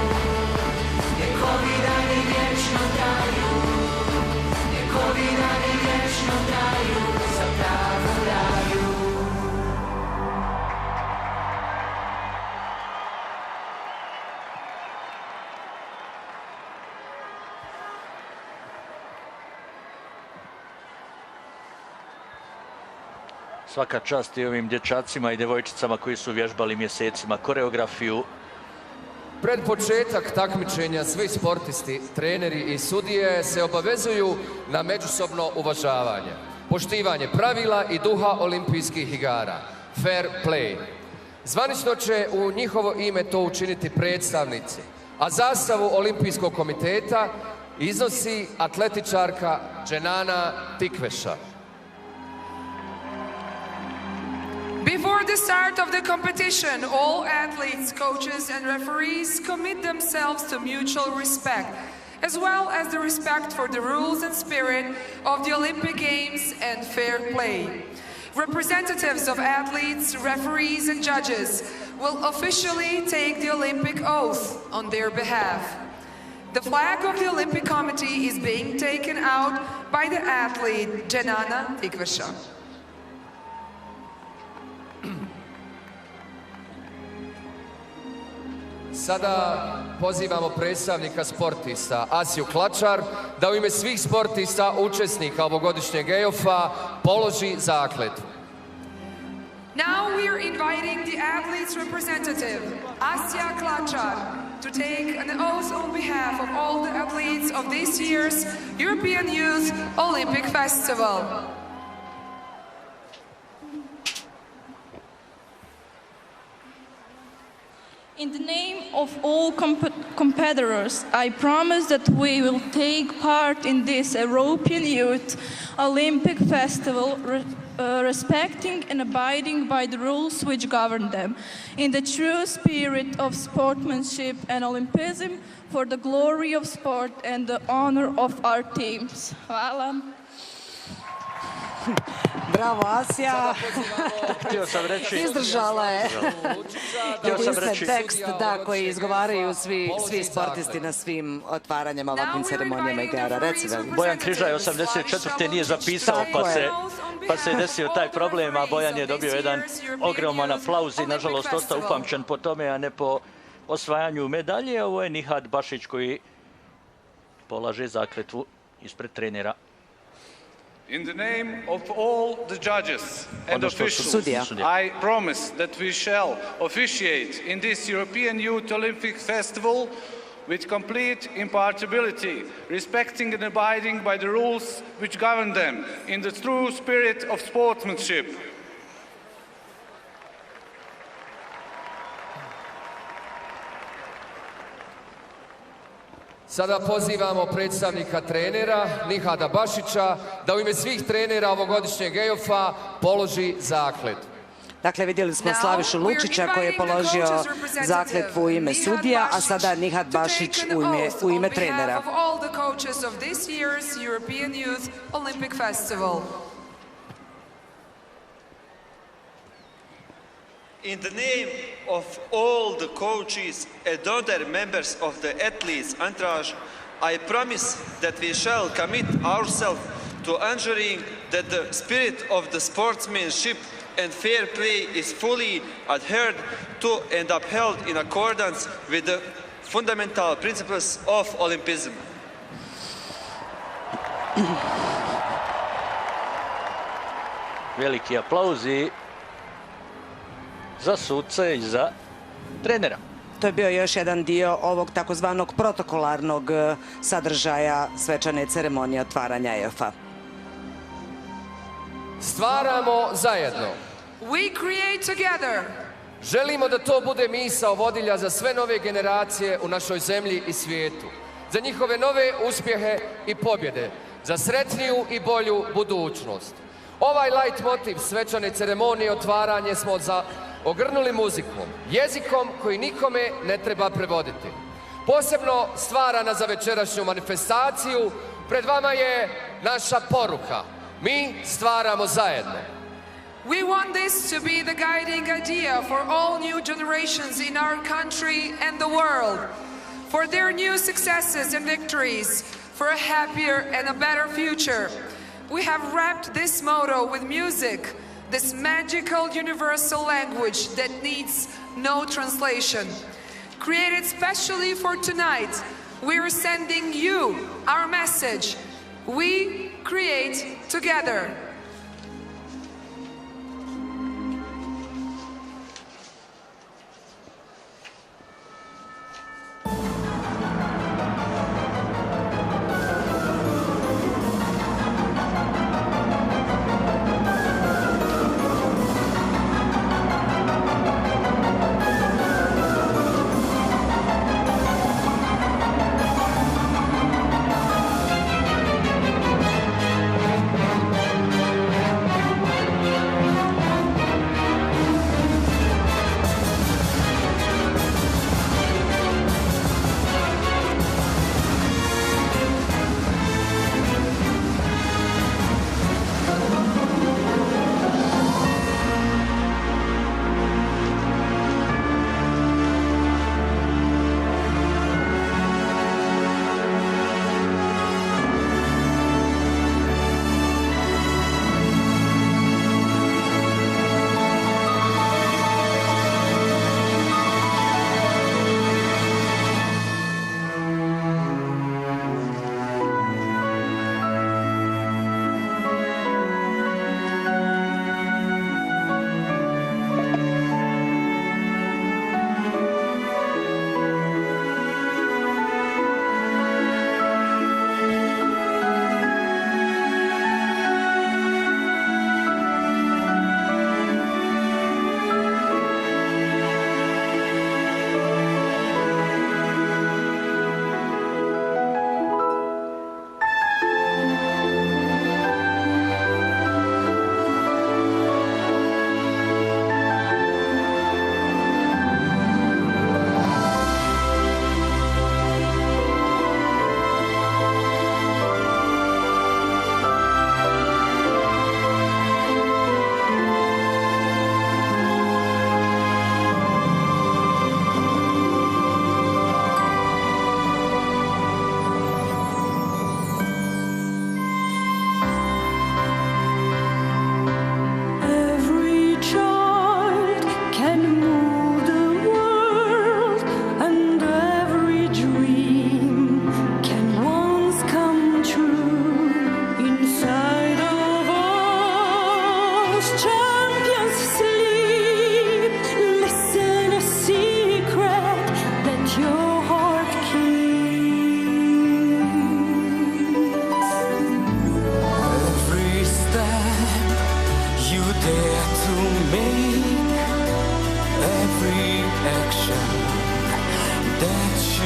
nek ovi dani vječno traju, nek ovi dani vječno traju, za pravu raju. Svaka čast i ovim dječacima i djevojčicama koji su vježbali mjesecima koreografiju. Pred početak takmičenja svi sportisti, treneri i sudije se obavezuju na međusobno uvažavanje, poštivanje pravila i duha olimpijskih igara, fair play. Zvanično će u njihovo ime to učiniti predstavnici, a zastavu Olimpijskog komiteta iznosi atletičarka Dženana Tikveša. Before the start of the competition, all athletes, coaches, and referees commit themselves to mutual respect, as well as the respect for the rules and spirit of the Olympic Games and fair play. Representatives of athletes, referees, and judges will officially take the Olympic oath on their behalf. The flag of the Olympic Committee is being taken out by the athlete Dženana Tikveša. Sada pozivamo predstavnika sportista Asiju Klačar da u ime svih sportista učesnika ovogodišnjeg EOF-a položi zakletvu. Now we are inviting the athletes representative, Asja Klačar, to take an oath on behalf of all the athletes of this year's European Youth Olympic Festival. In the name of all competitors, I promise that we will take part in this European Youth Olympic Festival respecting and abiding by the rules which govern them, in the true spirit of sportsmanship and Olympism, for the glory of sport and the honor of our teams. Hvala. Bravo, Asija. Htio sam reći... Izdržala je. Jedinstven tekst koji izgovaraju svi sportisti na svim otvaranjima, ovakvim ceremonijama igara. Reci Veli. Bojan Križaj 84. nije zapisao, pa se desio taj problem, a Bojan je dobio jedan ogroman aplauz i nažalost ostao upamćen po tome, a ne po osvajanju medalje. Ovo je Nihad Bašić koji polaže zakletvu ispred trenera. In the name of all the judges and officials, I promise that we shall officiate in this European Youth Olympic Festival with complete impartiality, respecting and abiding by the rules which govern them, in the true spirit of sportsmanship. Sada pozivamo predstavnika trenera Nihada Bašića da u ime svih trenera ovogodišnjeg EOF-a položi zakletvu. Dakle, vidjeli smo Slavišu Lučića koji je položio zakletvu u ime sudija, a sada Nihad Bašić u ime trenera. In the name of all the coaches and other members of the athletes' entourage, I promise that we shall commit ourselves to ensuring that the spirit of the sportsmanship and fair play is fully adhered to and upheld in accordance with the fundamental principles of Olympism. Veliki aplauzi za suce i za trenera. To je bio još jedan dio ovog takozvanog protokolarnog sadržaja svečane ceremonije otvaranja EOF-a. Stvaramo zajedno. We create together. Želimo da to bude misao vodilja za sve nove generacije u našoj zemlji i svijetu. Za njihove nove uspjehe i pobjede. Za sretniju i bolju budućnost. Ovaj light motiv svečane ceremonije otvaranje smo ogrnuli muzikom, jezikom koji nikome ne treba prevoditi. Posebno stvarana za večerašnju manifestaciju, pred vama je naša poruka. Mi stvaramo zajedno. We want this to be the guiding idea for all new generations in our country and the world, for their new successes and victories, for a happier and a better future. We have wrapped this motto with music, this magical universal language that needs no translation. Created specially for tonight, we are sending you our message. We create together.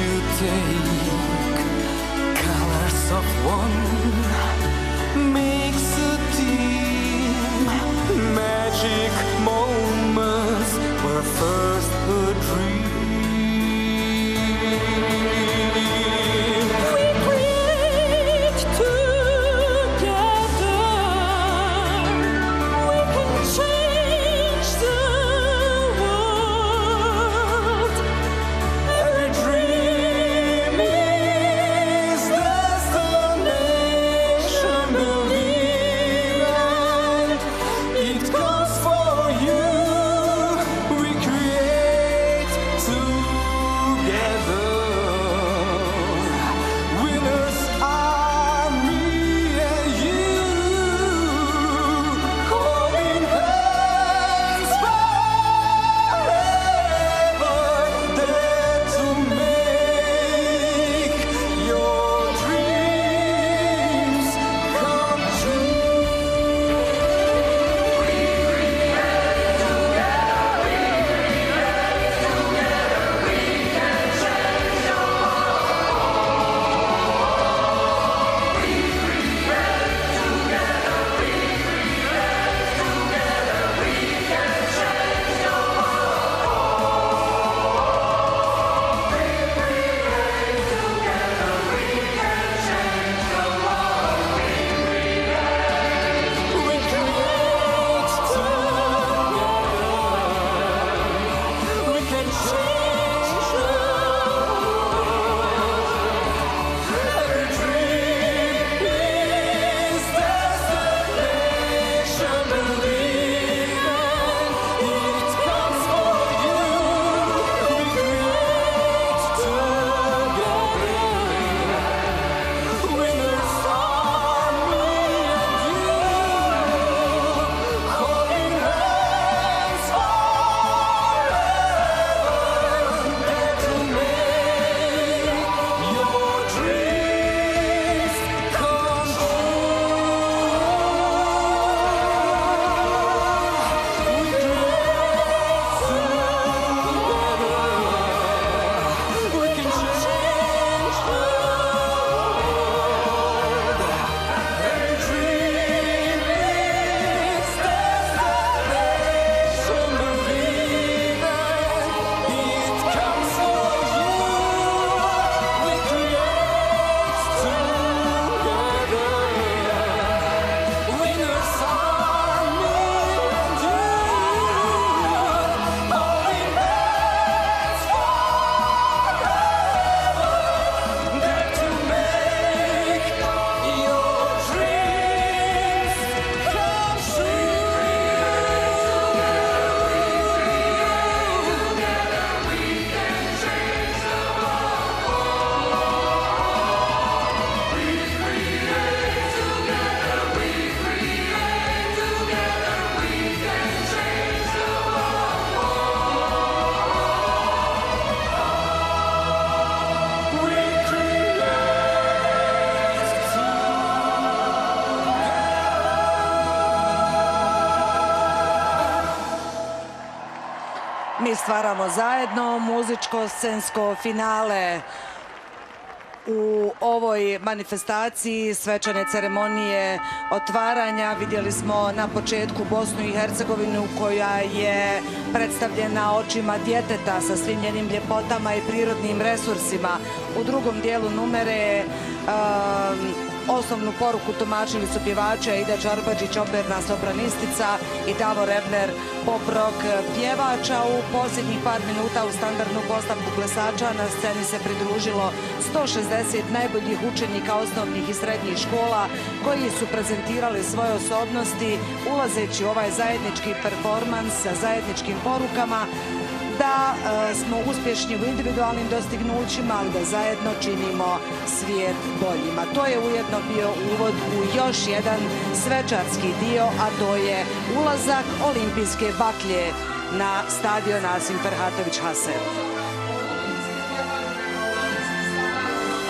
you take, colors of one makes a team. Magic moments were first a dream. We create together. We can change the world. Every dream is destination. Believe it goes for you. We create together. Winners are me and you. Holding hands forever. Dare to make your dreams come true. Mi stvaramo zajedno muzičko-scensko finale u ovoj manifestaciji svečane ceremonije otvaranja. Vidjeli smo na početku Bosnu i Hercegovinu koja je predstavljena očima djeteta sa svim njenim ljepotama i prirodnim resursima. U drugom dijelu numere osnovnu poruku tumačili su pjevači Aida Čarbađić, operna sopranistica, i Davor Ebner, pop rock pjevača. U posljednjih par minuta u standardnu postavku plesača na sceni se pridružilo 160 najboljih učenika osnovnih i srednjih škola koji su prezentirali svoje osobnosti ulazeći u ovaj zajednički performans sa zajedničkim porukama da smo uspješni u individualnim dostignućima, ali da zajedno činimo svijet boljima. To je ujedno bio uvod u još jedan svečarski dio, a to je ulazak olimpijske baklje na stadion Asim Ferhatović Hasen.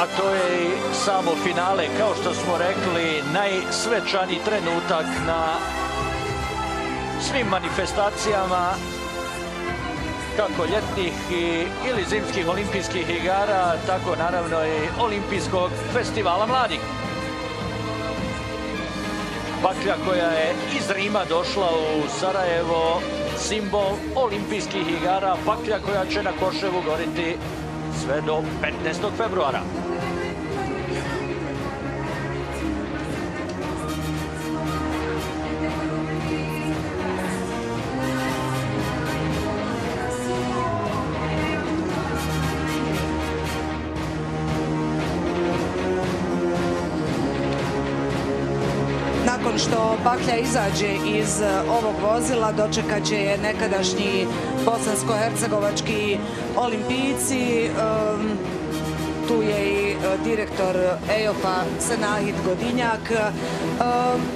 A to je i samo finale, kao što smo rekli, najsvečaniji trenutak na svim manifestacijama kako ljetnih ili zimskih olimpijskih igara, tako naravno i olimpijskog festivala mladih. Baklja koja je iz Rima došla u Sarajevo, simbol olimpijskih igara, baklja koja će na Koševu goriti sve do 15. februara. Nakon što baklja izađe iz ovog vozila, dočekat će je nekadašnji bosansko-hercegovački olimpijci. Tu je i direktor EOF-a Senahid Godinjak.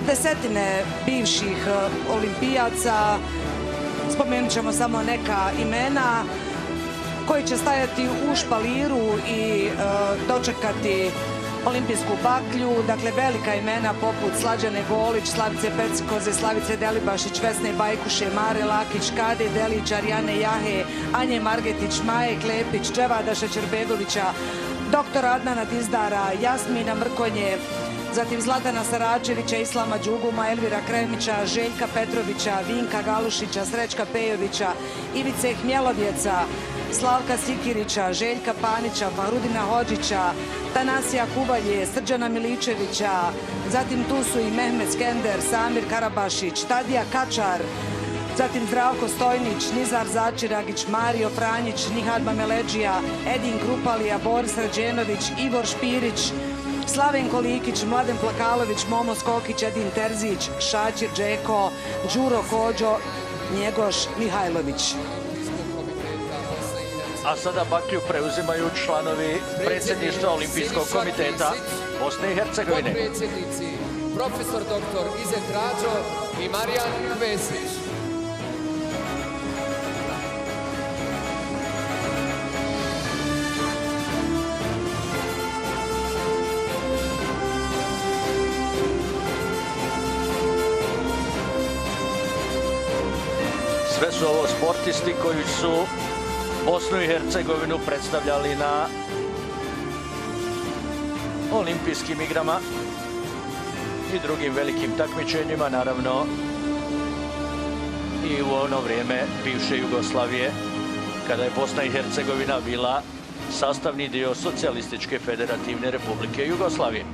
Desetine bivših olimpijaca, spomenut ćemo samo neka imena, koji će stajati u špaliru i dočekati olimpijsku baklju. Dakle, velika imena poput Slađane Golić, Slavice Pecikoze, Slavice Delibašić, Vesne Bajkuše, Mare Lakić, Kade Delić, Arijane Jahe, Anje Margetić, Maje Klepić, Dževada Šećerbegovića, doktora Adnana Dizdara, Jasmina Mrkonje, zatim Zlatana Saračevića, Islama Đuguma, Elvira Kremića, Željka Petrovića, Vinka Galušića, Srećka Pejovića, Ivice Hmjelovjeca, Slavka Sikirića, Željka Panića, Fahrudina Hodžića, Tanasija Kubalje, Srđana Miličevića, zatim tu su i Mehmet Skender, Samir Karabašić, Tadija Kačar, zatim Zdravko Stojnić, Nizar Začiragić, Mario Franjić, Nihad Mameleđija, Edin Krupalija, Boris Rađenović, Igor Špirić, Slavenko Likić, Mladen Plakalović, Momo Skokić, Edin Terzić, Šačir Džeko, Đuro Kođo, Njegoš Mihajlović. A sada baklju preuzimaju članovi predsjedništva Olimpijskog komiteta Bosne i Hercegovine. Potpredsjednici profesor dr. Izet Rađo i Marijan Kvesić. Sve su ovo sportisti koji su Bosnu i Hercegovinu predstavljali na olimpijskim igrama i drugim velikim takmičenjima, naravno i u ono vrijeme bivše Jugoslavije, kada je Bosna i Hercegovina bila sastavni dio Socijalističke federativne republike Jugoslavije.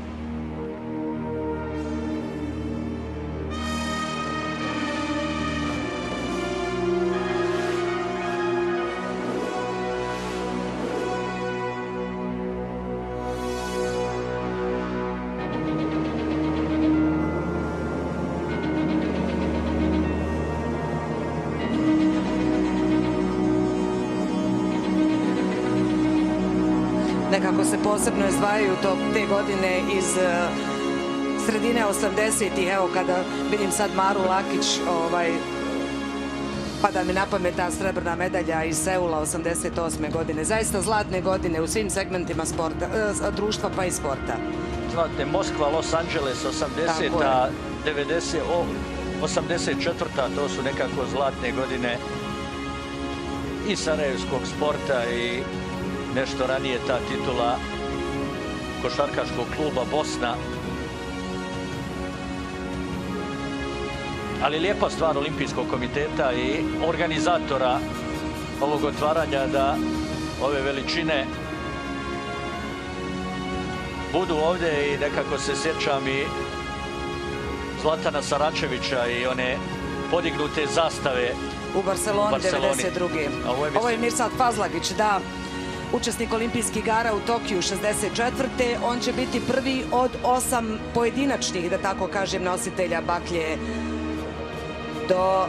Nekako se posebno izdvajaju te godine iz sredine 80-ih. Evo, kada vidim sad Maru Lakić, pada mi na pamet ta srebrna medalja iz Seula 88. godine. Zaista zlatne godine u svim segmentima sporta, društva pa i sporta. Znate, Moskva, Los Angeles 80-a, 84-a, to su nekako zlatne godine i sarajevskog sporta i nešto ranije ta titula košarkaškog kluba Bosna. Ali lijepa stvar Olimpijskog komiteta i organizatora ovog otvaranja da ove veličine budu ovdje i nekako se sjećam i Zlatana Saračevića i one podignute zastave u Barceloni 92. Ovo je Mirsad Fazlagić, da. Učesnik olimpijskih igara u Tokiju 64. On će biti prvi od 8 pojedinačnih, da tako kažem, nositelja baklje do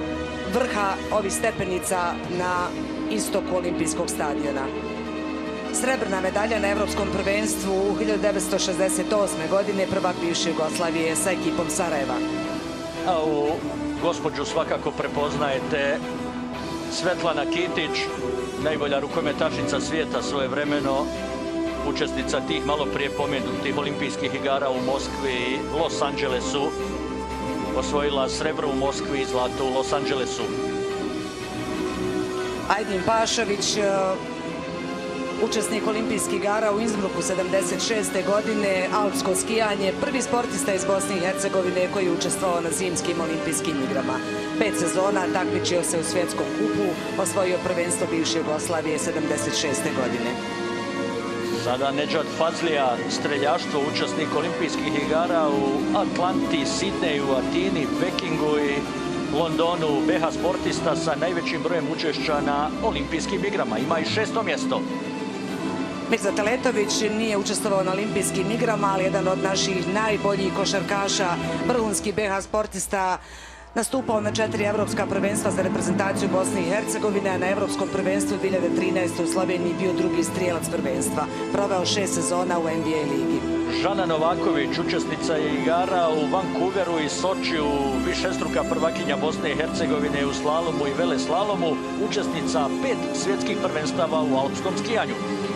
vrha ovih stepenica na istoku olimpijskog stadiona. Srebrna medalja na Evropskom prvenstvu u 1968. godine, prvak bivše Jugoslavije sa ekipom Sarajeva. A u gospođu svakako prepoznajete Svetlana Kitić, najbolja rukometašica svijeta svojevremeno, učesnica tih malo prije pomenutih olimpijskih igara u Moskvi i Los Angelesu. Osvojila srebro u Moskvi i zlato u Los Angelesu. Ajdin Pašović, učesnik olimpijskih igara u Innsbrucku 76. godine, alpsko skijanje, prvi sportista iz Bosne i Hercegovine koji je učestvovao na zimskim olimpijskim igrama. 5 sezona takmičio se u svjetskom kupu, osvojio prvenstvo bivše Jugoslavije 76. godine. Sada Nedžad Fazlija, streljaštvo, učesnik olimpijskih igara u Atlanti, Sidneju, Atini, Pekingu i Londonu, BH sportista sa najvećim brojem učešća na olimpijskim igrama. Ima i 6. mjesto. Mirza Teletović nije učestvovao na olimpijskim igrama, ali jedan od naših najboljih košarkaša, vrhunski BH sportista, nastupao na 4 evropska prvenstva za reprezentaciju Bosne i Hercegovine, a na evropskom prvenstvu 2013. u Sloveniji bio drugi strijelac prvenstva. Proveo 6 sezona u NBA ligi. Žana Novaković, učesnica je igara u Vancouveru i Sočiju, višestruka prvakinja Bosne i Hercegovine u slalomu i veleslalomu, učesnica 5 svjetskih prvenstava u alpskom skijanju.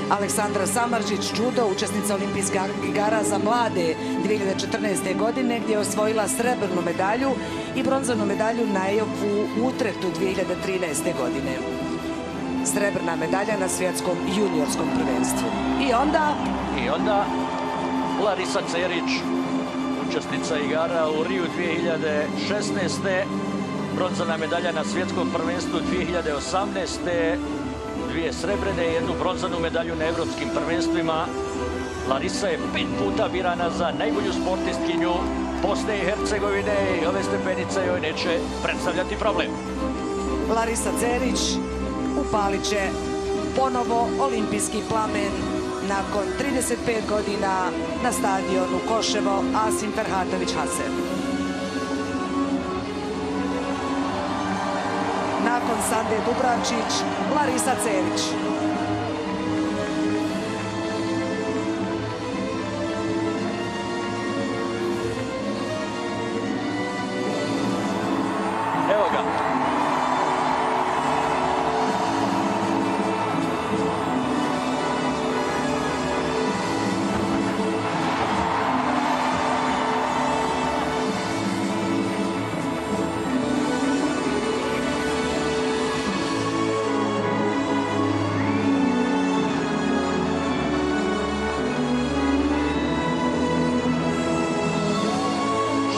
Aleksandra Samarđić, judo, učesnica olimpijskih igara za mlade 2014. godine, gdje je osvojila srebrnu medalju i bronzanu medalju na EOP-u u Utrehtu 2013. godine. Srebrna medalja na svjetskom juniorskom prvenstvu. I onda Larisa Cerić, učesnica igara u Riju 2016. Bronzana medalja na svjetskom prvenstvu 2018. 2 srebrene i 1 bronzanu medalju na evropskim prvenstvima. Larisa je 5 puta birana za najbolju sportistkinju Bosne i Hercegovine i ove stepenice joj neće predstavljati problem. Larisa Cerić upalit će ponovo olimpijski plamen nakon 35 godina na stadionu Koševo Asim Ferhatović-Haser. Nakon Sande Dubravčić, Larisa Cerić. Evo ga.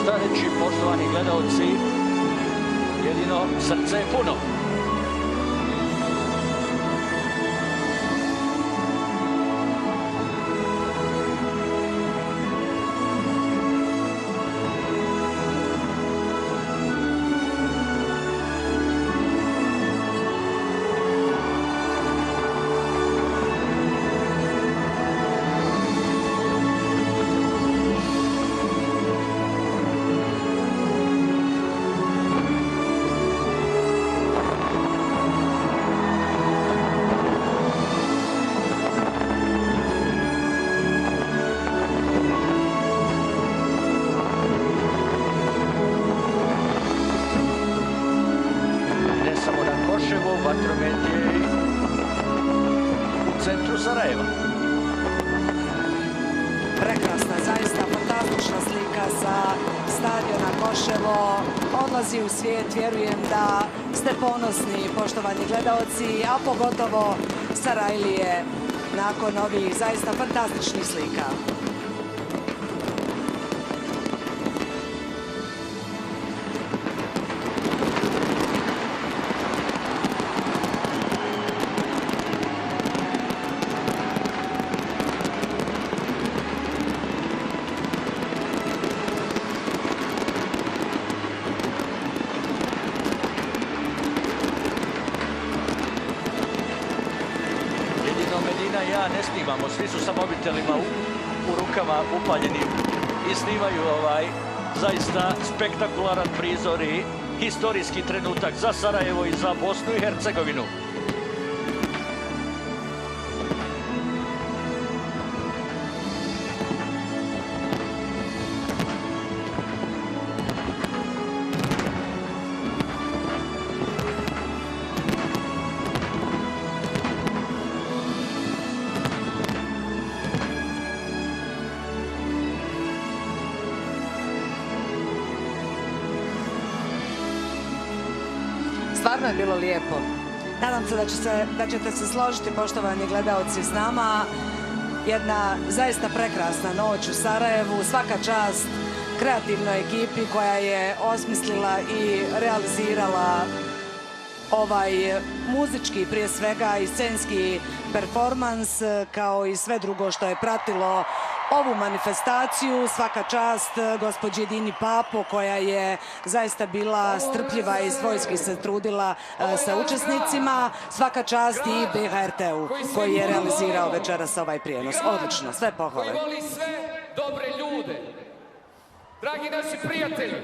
Šta reći, poštovani gledalci, jedino srce je puno. Vatromet je u centru Sarajeva. Prekrasna, zaista fantastična slika sa stadiona Koševo. Odlazi u svijet, vjerujem da ste ponosni, poštovani gledaoci, a pogotovo Sarajlije nakon ovih zaista fantastičnih slika. Ne snimamo, svi su sa mobitelima u rukama upaljeni i snimaju zaista spektakularan prizor i historijski trenutak za Sarajevo i za Bosnu i Hercegovinu. Stvarno je bilo lijepo. Nadam se da ćete se složiti, poštovani gledaoci, s nama. Jedna zaista prekrasna noć u Sarajevu. Svaka čast kreativnoj ekipi koja je osmislila i realizirala ovaj muzički, prije svega, i scenski performans, kao i sve drugo što je pratilo ovu manifestaciju. Svaka čast gospođi Dini Papo, koja je zaista bila strpljiva i svojski se trudila sa učesnicima. Svaka čast i BHRT-u koji je realizirao večeras ovaj prijenos. Odlično, sve pohvale. Koji voli sve dobre ljude. Dragi naši prijatelji,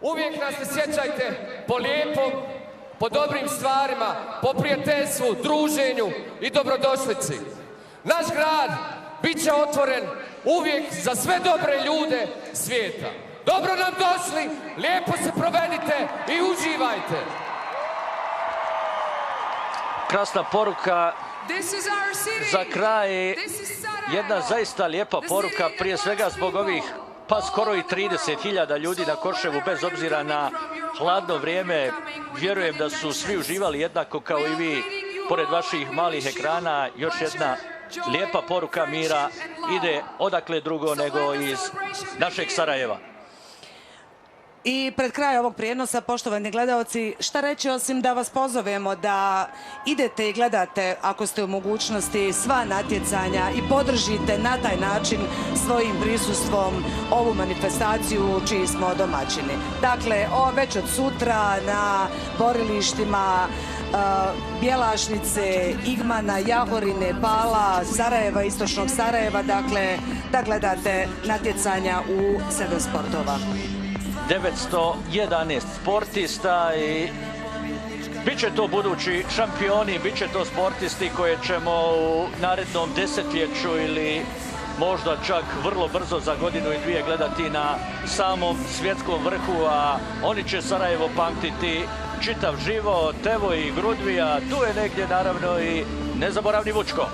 uvijek nas se sjećajte po lijepom, po dobrim stvarima, po prijateljstvu, druženju i dobrodošlici. Naš grad bit će otvoren uvijek za sve dobre ljude svijeta. Dobro nam došli, lijepo se provedite i uživajte. Krasna poruka za kraj, jedna zaista lijepa poruka, prije svega zbog ovih pa skoro i 30.000 ljudi na Koševu, bez obzira na hladno vrijeme. Vjerujem da su svi uživali jednako kao i vi pored vaših malih ekrana. Još jedna lijepa poruka mira ide odakle drugo nego iz našeg Sarajeva. I pred kraj ovog prijenosa, poštovani gledaoci, šta reći osim da vas pozovemo da idete i gledate, ako ste u mogućnosti, sva natjecanja i podržite na taj način svojim prisustvom ovu manifestaciju čiji smo domaćini. Dakle, već od sutra na borilištima Bjelašnice, Igmana, Jahorine, Pala, Sarajeva, istočnog Sarajeva, dakle, da gledate natjecanja u 7 sportova. 911 sportista i bit će to budući šampioni, bit će to sportisti koje ćemo u narednom desetljeću ili možda čak vrlo brzo za godinu i dvije gledati na samom svjetskom vrhu, a oni će Sarajevo pamtiti čitav život. Evo i Grudvija, tu je negdje naravno i nezaboravni Vučko.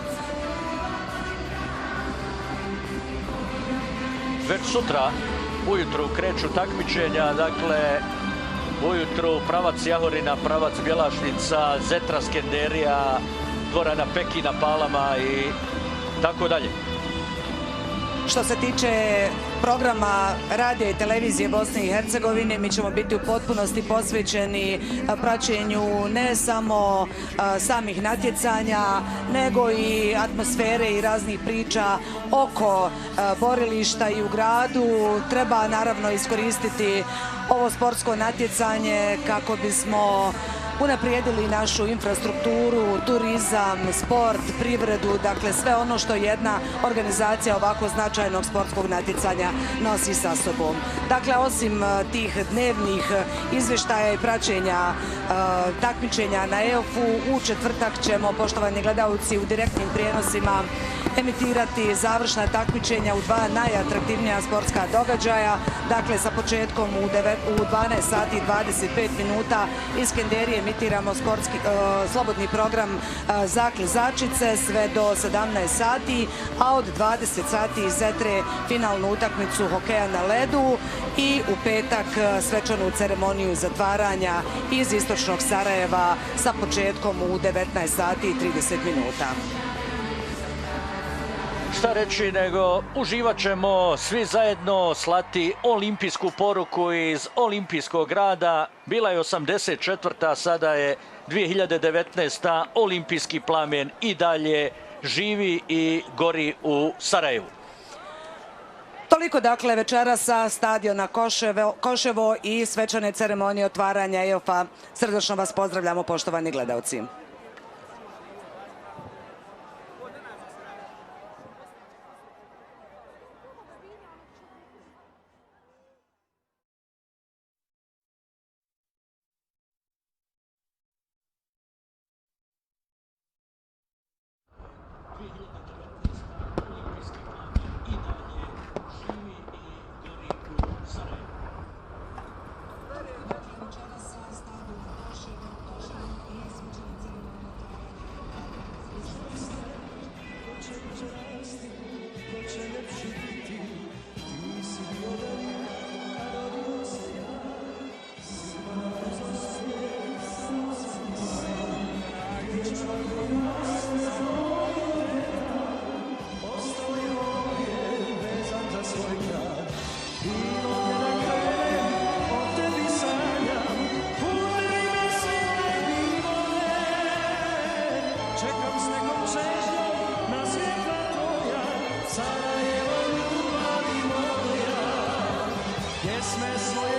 Već sutra ujutru kreću takmičenja, dakle ujutru pravac Jahorina, pravac Bjelašnica, Zetra, Skenderija, dvorana Peki na Palama i tako dalje. Što se tiče programa radija i televizije Bosne i Hercegovine, mi ćemo biti u potpunosti posvećeni praćenju ne samo samih natjecanja, nego i atmosfere i raznih priča oko borilišta i u gradu. Treba naravno iskoristiti ovo sportsko natjecanje kako bismo unaprijedili našu infrastrukturu, turizam, sport, privredu, dakle sve ono što jedna organizacija ovako značajnog sportskog natjecanja nosi sa sobom. Dakle, osim tih dnevnih izvještaja i praćenja takmičenja na EOF-u, u četvrtak ćemo, poštovani gledalci, u direktnim prijenosima emitirati završna takmičenja u dva najatraktivnija sportska događaja. Dakle, sa početkom u 12 sati i 25 minuta iz Skenderije emitiramo slobodni program za klizačice sve do 17 sati, a od 20 sati iz Zetre finalnu utakmicu hokeja na ledu i u petak svečanu ceremoniju zatvaranja iz istočnog Sarajeva sa početkom u 19 sati i 30 minuta. Šta reći nego uživat ćemo svi zajedno, slati olimpijsku poruku iz olimpijskog grada. Bila je 84. sada je 2019. Olimpijski plamen i dalje živi i gori u Sarajevu. Toliko dakle večera sa stadiona Koševo i svečane ceremonije otvaranja EOF-a. Srdačno vas pozdravljamo, poštovani gledalci. pjesme svoje